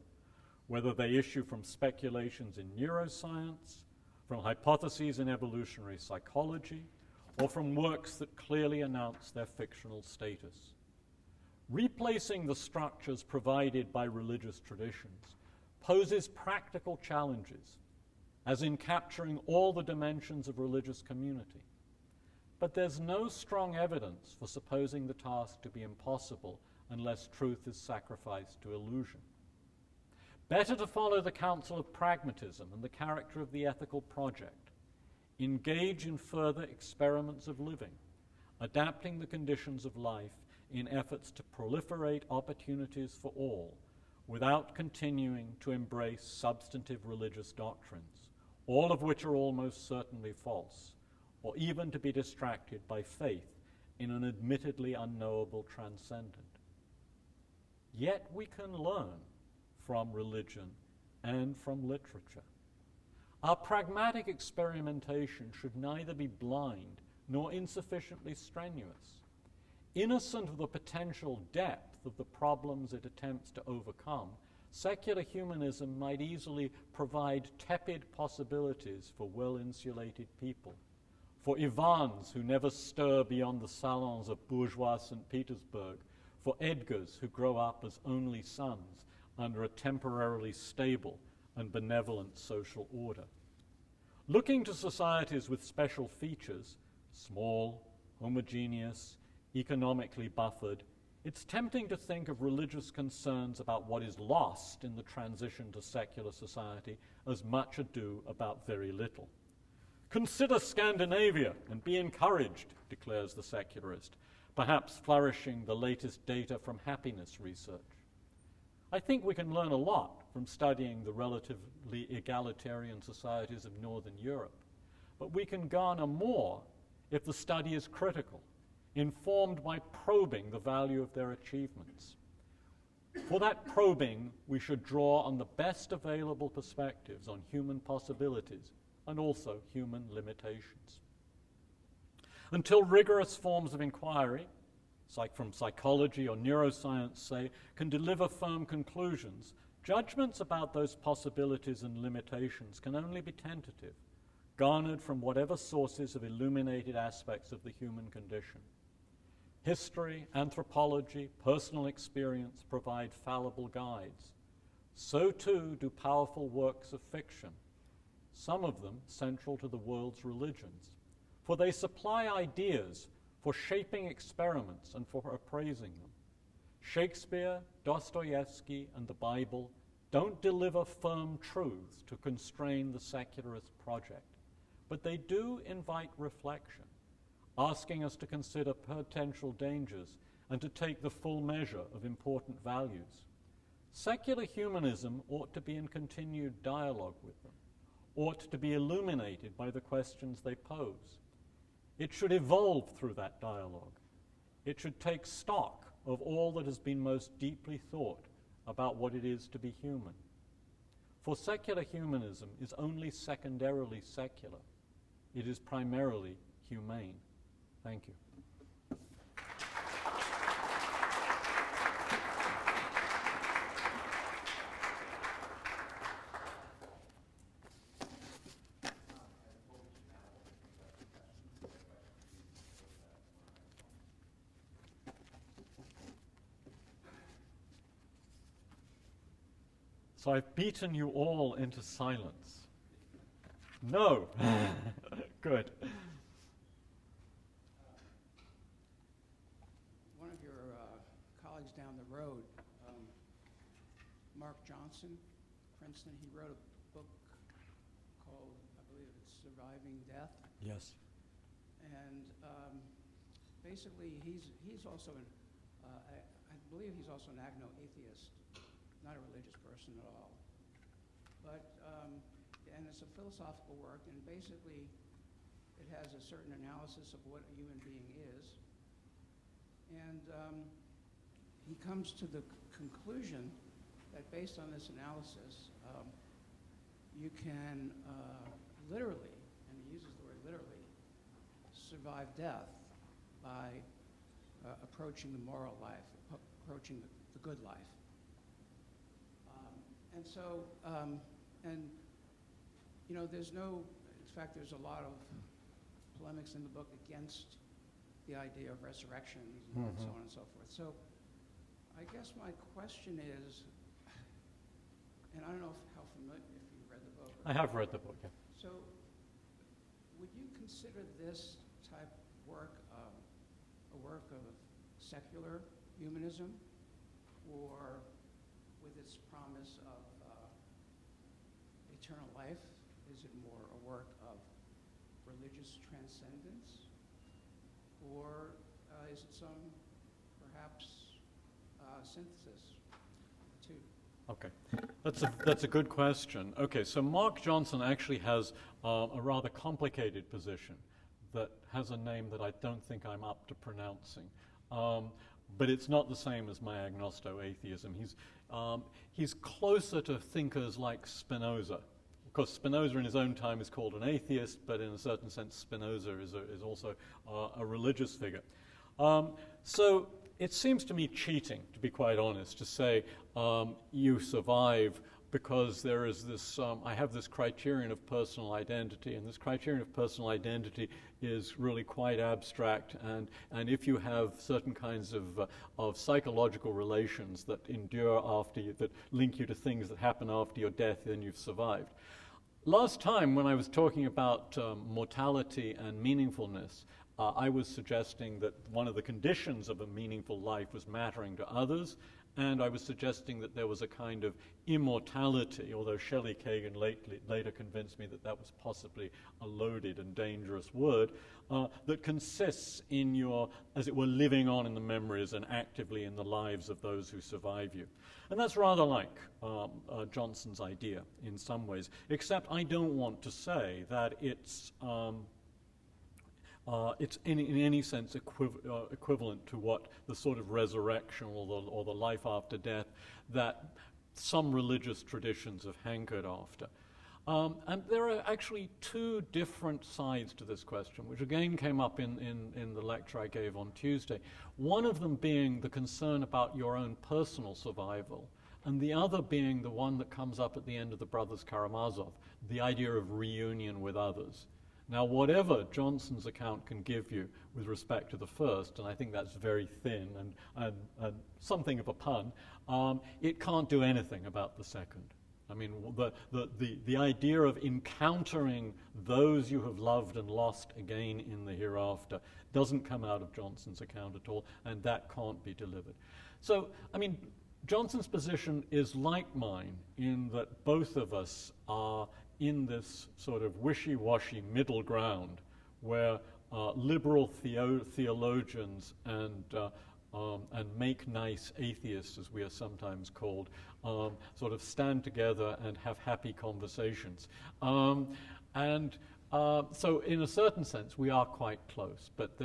whether they issue from speculations in neuroscience, from hypotheses in evolutionary psychology, or from works that clearly announce their fictional status. Replacing the structures provided by religious traditions poses practical challenges, as in capturing all the dimensions of religious community. But there's no strong evidence for supposing the task to be impossible unless truth is sacrificed to illusion. Better to follow the counsel of pragmatism and the character of the ethical project. Engage in further experiments of living, adapting the conditions of life in efforts to proliferate opportunities for all, without continuing to embrace substantive religious doctrines, all of which are almost certainly false, or even to be distracted by faith in an admittedly unknowable transcendent. Yet we can learn from religion and from literature. Our pragmatic experimentation should neither be blind nor insufficiently strenuous. Innocent of the potential depth of the problems it attempts to overcome, secular humanism might easily provide tepid possibilities for well-insulated people, for Ivans who never stir beyond the salons of bourgeois St. Petersburg, for Edgars who grow up as only sons under a temporarily stable and benevolent social order. Looking to societies with special features, small, homogeneous, economically buffered, it's tempting to think of religious concerns about what is lost in the transition to secular society as much ado about very little. Consider Scandinavia and be encouraged, declares the secularist, perhaps flourishing the latest data from happiness research. I think we can learn a lot from studying the relatively egalitarian societies of Northern Europe, but we can garner more if the study is critical, informed by probing the value of their achievements. For that probing, we should draw on the best available perspectives on human possibilities and also human limitations. Until rigorous forms of inquiry, from psychology or neuroscience, say, can deliver firm conclusions, judgments about those possibilities and limitations can only be tentative, garnered from whatever sources of illuminated aspects of the human condition. History, anthropology, personal experience provide fallible guides. So too do powerful works of fiction, some of them central to the world's religions, for they supply ideas for shaping experiments and for appraising them. Shakespeare, Dostoevsky, and the Bible don't deliver firm truths to constrain the secularist project, but they do invite reflection, asking us to consider potential dangers and to take the full measure of important values. Secular humanism ought to be in continued dialogue with them, ought to be illuminated by the questions they pose. It should evolve through that dialogue. It should take stock of all that has been most deeply thought about what it is to be human. For secular humanism is only secondarily secular. It is primarily humane. Thank you. So I've beaten you all into silence. No. Good. One of your colleagues down the road, Mark Johnson, Princeton, he wrote a book called, I believe it's Surviving Death. Yes. And basically, he's also a I believe he's also an agno-atheist, not a religious person at all. But, and it's a philosophical work, and basically it has a certain analysis of what a human being is. And he comes to the conclusion that based on this analysis, you can literally, and he uses the word literally, survive death by approaching the moral life, approaching the good life. And so, you know, there's no, in fact, there's a lot of polemics in the book against the idea of resurrections and so on and so forth. So I guess my question is, and I don't know how familiar, if you read the book. I have read the book, yeah. So would you consider this type of work a work of secular humanism, or with its promise of eternal life, is it more a work of religious transcendence, or is it some, perhaps, synthesis of the two? Okay, that's a good question. Okay, so Mark Johnson actually has a rather complicated position that has a name that I don't think I'm up to pronouncing. But it's not the same as my agnosto-atheism. He's closer to thinkers like Spinoza. Of course, Spinoza in his own time is called an atheist, but in a certain sense, Spinoza is also a religious figure. So it seems to me cheating, to be quite honest, to say you survive because there is this, I have this criterion of personal identity, and this criterion of personal identity is really quite abstract, and if you have certain kinds of psychological relations that endure after you, that link you to things that happen after your death, then you've survived. Last time when I was talking about mortality and meaningfulness, I was suggesting that one of the conditions of a meaningful life was mattering to others, and I was suggesting that there was a kind of immortality, although Shelley Kagan later convinced me that that was possibly a loaded and dangerous word, that consists in your, as it were, living on in the memories and actively in the lives of those who survive you. And that's rather like Johnson's idea in some ways, except I don't want to say that it's in any sense equivalent to what the sort of resurrection or the life after death that some religious traditions have hankered after. And there are actually two different sides to this question, which again came up in the lecture I gave on Tuesday. One of them being the concern about your own personal survival, and the other being the one that comes up at the end of the Brothers Karamazov, the idea of reunion with others. Now, whatever Johnson's account can give you with respect to the first, and I think that's very thin and something of a pun, it can't do anything about the second. I mean, the idea of encountering those you have loved and lost again in the hereafter doesn't come out of Johnson's account at all, and that can't be delivered. So, I mean, Johnson's position is like mine in that both of us are in this sort of wishy-washy middle ground where liberal theologians and make-nice atheists, as we are sometimes called, sort of stand together and have happy conversations. So in a certain sense, we are quite close, but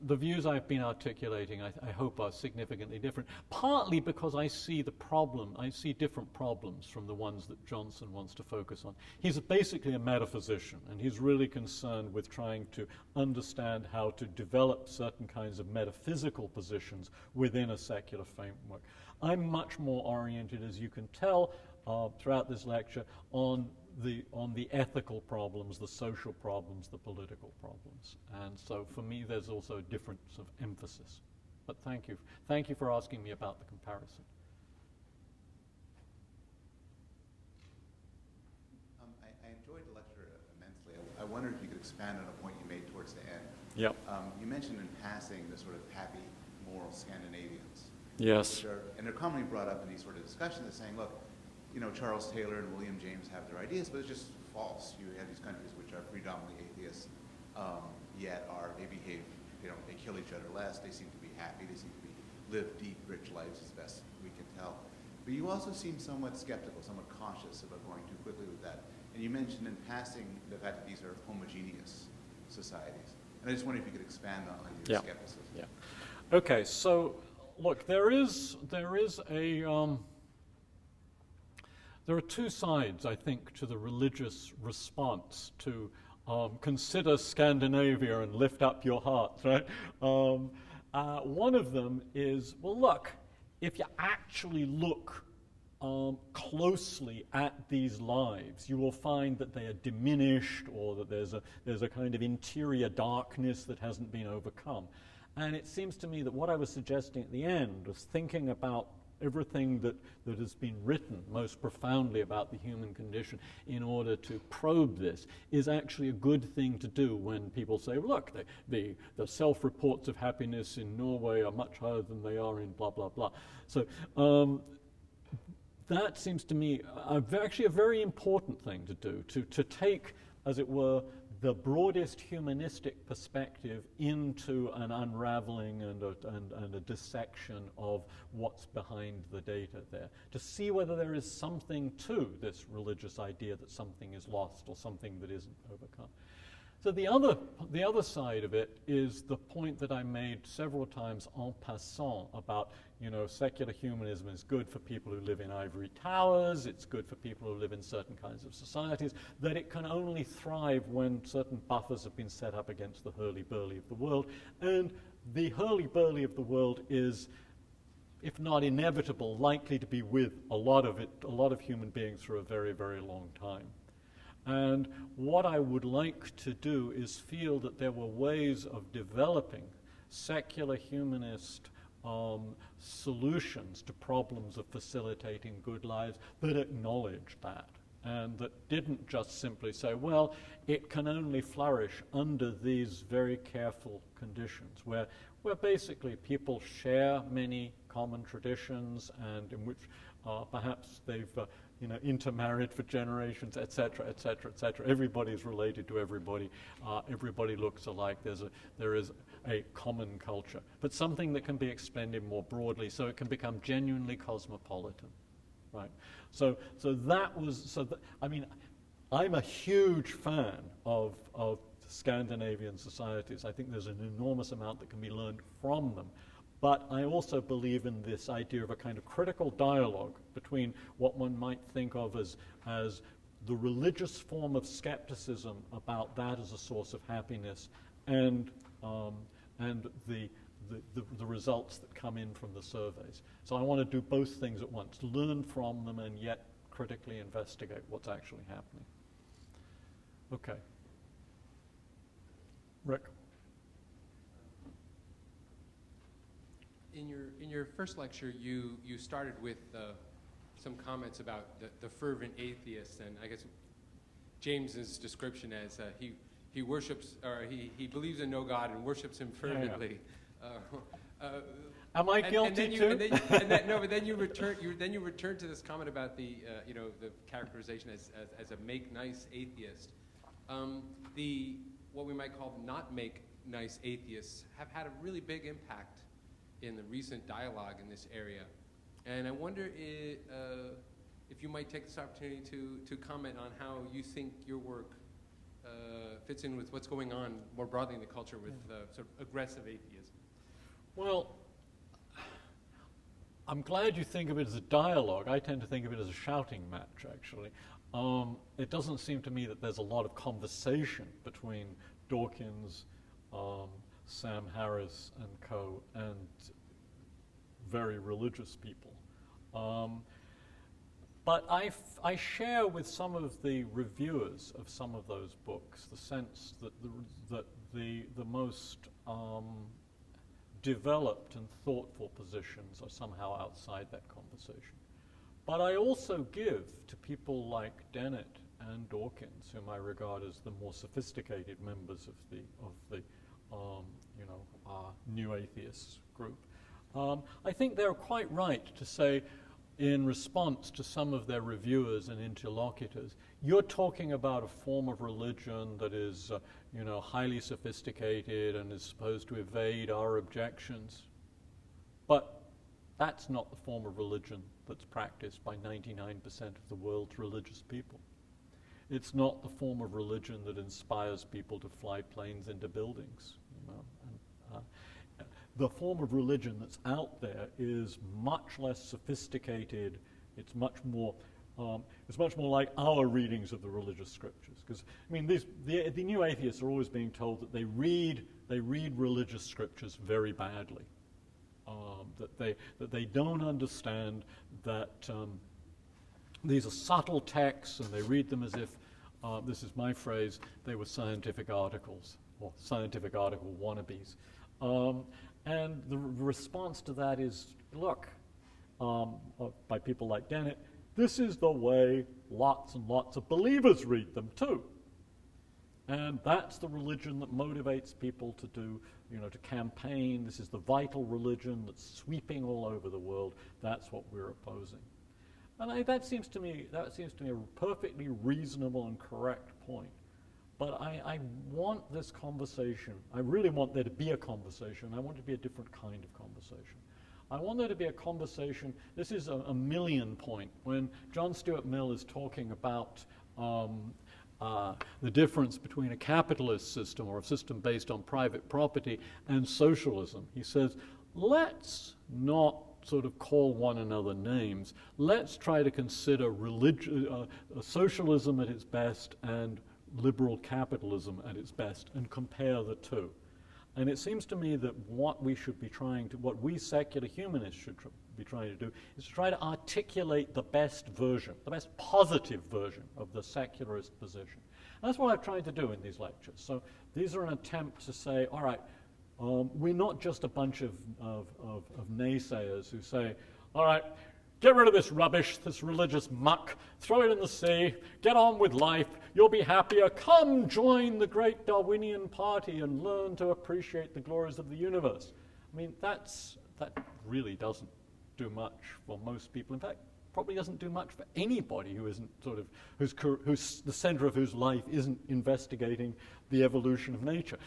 the views I've been articulating, I hope, are significantly different, partly because I see different problems from the ones that Johnson wants to focus on. He's basically a metaphysician, and he's really concerned with trying to understand how to develop certain kinds of metaphysical positions within a secular framework. I'm much more oriented, as you can tell throughout this lecture, on the ethical problems, the social problems, the political problems. And so for me, there's also a difference of emphasis. But thank you. Thank you for asking me about the comparison. I enjoyed the lecture immensely. I wonder if you could expand on a point you made towards the end. Yep. You mentioned in passing the sort of happy, moral Scandinavians. Yes. And they're commonly brought up in these sort of discussions as saying, look, you know, Charles Taylor and William James have their ideas, but it's just false. You have these countries which are predominantly atheists, yet they behave they kill each other less. They seem to be happy. They seem to live deep, rich lives as best we can tell. But you also seem somewhat skeptical, somewhat cautious about going too quickly with that. And you mentioned in passing the fact that these are homogeneous societies. And I just wonder if you could expand on your skepticism. Yeah. Okay, so look, there are two sides, I think, to the religious response to consider Scandinavia and lift up your hearts, right? One of them is, well, look, if you actually look closely at these lives, you will find that they are diminished, or that there's a kind of interior darkness that hasn't been overcome. And it seems to me that what I was suggesting at the end was thinking about everything that has been written most profoundly about the human condition in order to probe this is actually a good thing to do when people say, look, the self-reports of happiness in Norway are much higher than they are in blah, blah, blah. So that seems to me actually a very important thing to do, to take, as it were, the broadest humanistic perspective into an unraveling and a dissection of what's behind the data there, to see whether there is something to this religious idea that something is lost or something that isn't overcome. So the other side of it is the point that I made several times en passant about, secular humanism is good for people who live in ivory towers, it's good for people who live in certain kinds of societies, that it can only thrive when certain buffers have been set up against the hurly-burly of the world. And the hurly-burly of the world is, if not inevitable, likely to be with a lot of human beings for a very, very long time. And what I would like to do is feel that there were ways of developing secular humanist solutions to problems of facilitating good lives that acknowledged that, and that didn't just simply say, well, it can only flourish under these very careful conditions, where basically people share many common traditions, and in which perhaps they've intermarried for generations, etc., etc., etc. Everybody's related to everybody. Everybody looks alike. There is a common culture, but something that can be expanded more broadly, so it can become genuinely cosmopolitan, right? So I mean, I'm a huge fan of Scandinavian societies. I think there's an enormous amount that can be learned from them. But I also believe in this idea of a kind of critical dialogue between what one might think of as the religious form of skepticism about that as a source of happiness, and the results that come in from the surveys. So I want to do both things at once, learn from them and yet critically investigate what's actually happening. Okay. Rick? In your first lecture, you started with some comments about the fervent atheist, and I guess James's description as he worships, or he believes in no God and worships him fervently. Am I guilty too? But then you return to this comment about the characterization as a make nice atheist. What we might call not make nice atheists have had a really big impact in the recent dialogue in this area. And I wonder if you might take this opportunity to comment on how you think your work fits in with what's going on more broadly in the culture with sort of aggressive atheism. Well, I'm glad you think of it as a dialogue. I tend to think of it as a shouting match, actually. It doesn't seem to me that there's a lot of conversation between Dawkins, Sam Harris and co, and very religious people. But I share with some of the reviewers of some of those books the sense that the most developed and thoughtful positions are somehow outside that conversation. But I also give to people like Dennett and Dawkins, whom I regard as the more sophisticated members of the new atheists group. I think they're quite right to say in response to some of their reviewers and interlocutors, you're talking about a form of religion that is, highly sophisticated and is supposed to evade our objections. But that's not the form of religion that's practiced by 99% of the world's religious people. It's not the form of religion that inspires people to fly planes into buildings. The form of religion that's out there is much less sophisticated. It's much more like our readings of the religious scriptures. Because the new atheists are always being told that they read religious scriptures very badly. That they don't understand that these are subtle texts, and they read them as if, this is my phrase, they were scientific articles, or scientific article wannabes. And the response to that is, look, by people like Dennett, this is the way lots and lots of believers read them too. And that's the religion that motivates people to do, to campaign. This is the vital religion that's sweeping all over the world. That's what we're opposing. And that seems to me a perfectly reasonable and correct point. But I want this conversation, I really want there to be a conversation. I want it to be a different kind of conversation. I want there to be a conversation, this is a million point, when John Stuart Mill is talking about the difference between a capitalist system or a system based on private property and socialism. He says, let's not sort of call one another names. Let's try to consider socialism at its best and liberal capitalism at its best and compare the two. And it seems to me that what we secular humanists should be trying to do is to try to articulate the best version, the best positive version of the secularist position. And that's what I've tried to do in these lectures. So these are an attempt to say, all right, we're not just a bunch of naysayers who say, all right, get rid of this rubbish, this religious muck, throw it in the sea, get on with life, you'll be happier, come join the great Darwinian party and learn to appreciate the glories of the universe. I mean, that really doesn't do much for most people. In fact, probably doesn't do much for anybody who isn't who's the center of whose life isn't investigating the evolution of nature.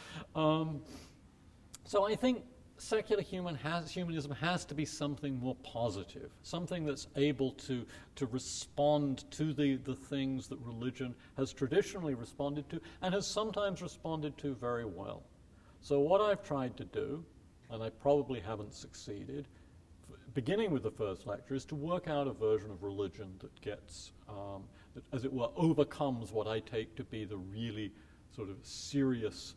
So I think secular humanism has to be something more positive, something that's able to respond to the things that religion has traditionally responded to and has sometimes responded to very well. So what I've tried to do, and I probably haven't succeeded, beginning with the first lecture, is to work out a version of religion that gets, that, as it were, overcomes what I take to be the really sort of serious,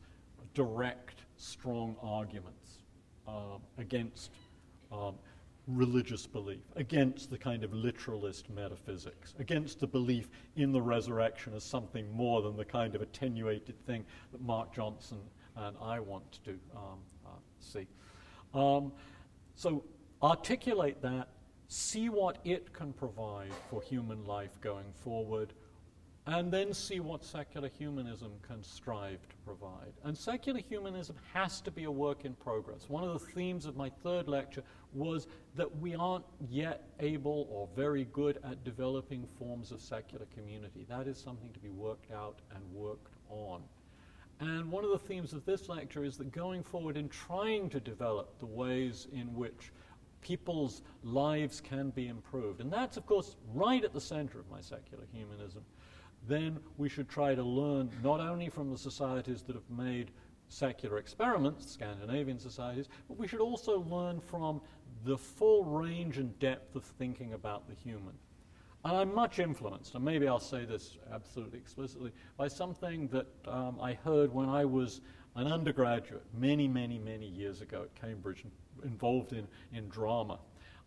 direct, strong arguments against religious belief, against the kind of literalist metaphysics, against the belief in the resurrection as something more than the kind of attenuated thing that Mark Johnson and I want to see. So articulate that, see what it can provide for human life going forward, and then see what secular humanism can strive to provide. And secular humanism has to be a work in progress. One of the themes of my third lecture was that we aren't yet able or very good at developing forms of secular community. That is something to be worked out and worked on. And one of the themes of this lecture is that going forward in trying to develop the ways in which people's lives can be improved, and that's, of course, right at the center of my secular humanism, then we should try to learn not only from the societies that have made secular experiments, Scandinavian societies, but we should also learn from the full range and depth of thinking about the human. And I'm much influenced, and maybe I'll say this absolutely explicitly, by something that I heard when I was an undergraduate many, many, many years ago at Cambridge, involved in drama.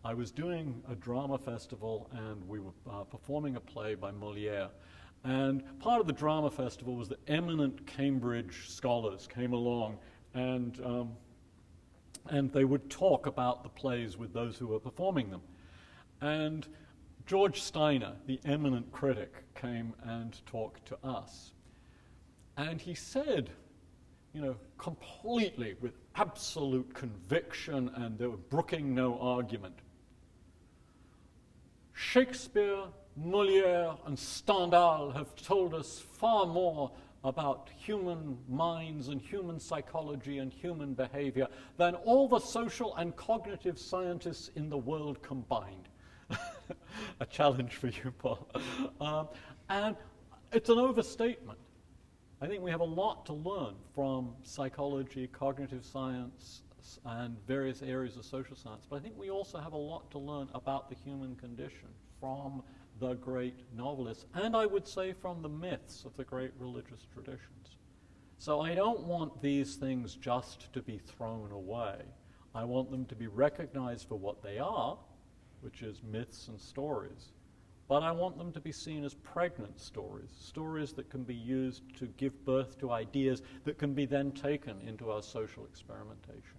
I was doing a drama festival, and we were performing a play by Molière. And part of the drama festival was that eminent Cambridge scholars came along, and they would talk about the plays with those who were performing them. And George Steiner, the eminent critic, came and talked to us. And he said, completely with absolute conviction, and they were brooking no argument, Shakespeare, Molière, and Stendhal have told us far more about human minds and human psychology and human behavior than all the social and cognitive scientists in the world combined. A challenge for you, Paul. And it's an overstatement. I think we have a lot to learn from psychology, cognitive science, and various areas of social science, but I think we also have a lot to learn about the human condition from the great novelists, and I would say from the myths of the great religious traditions. So I don't want these things just to be thrown away. I want them to be recognized for what they are, which is myths and stories, but I want them to be seen as pregnant stories, stories that can be used to give birth to ideas that can be then taken into our social experimentation.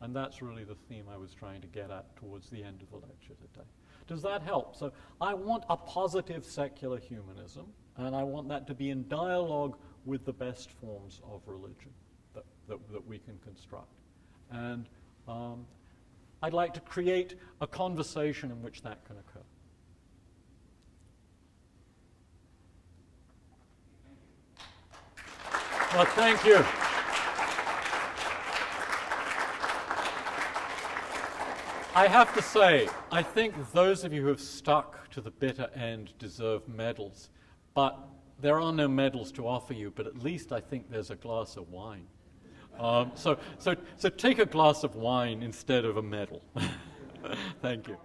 And that's really the theme I was trying to get at towards the end of the lecture today. Does that help? So I want a positive secular humanism, and I want that to be in dialogue with the best forms of religion that we can construct. And I'd like to create a conversation in which that can occur. Well, thank you. I have to say, I think those of you who have stuck to the bitter end deserve medals, but there are no medals to offer you, but at least I think there's a glass of wine. So take a glass of wine instead of a medal. Thank you.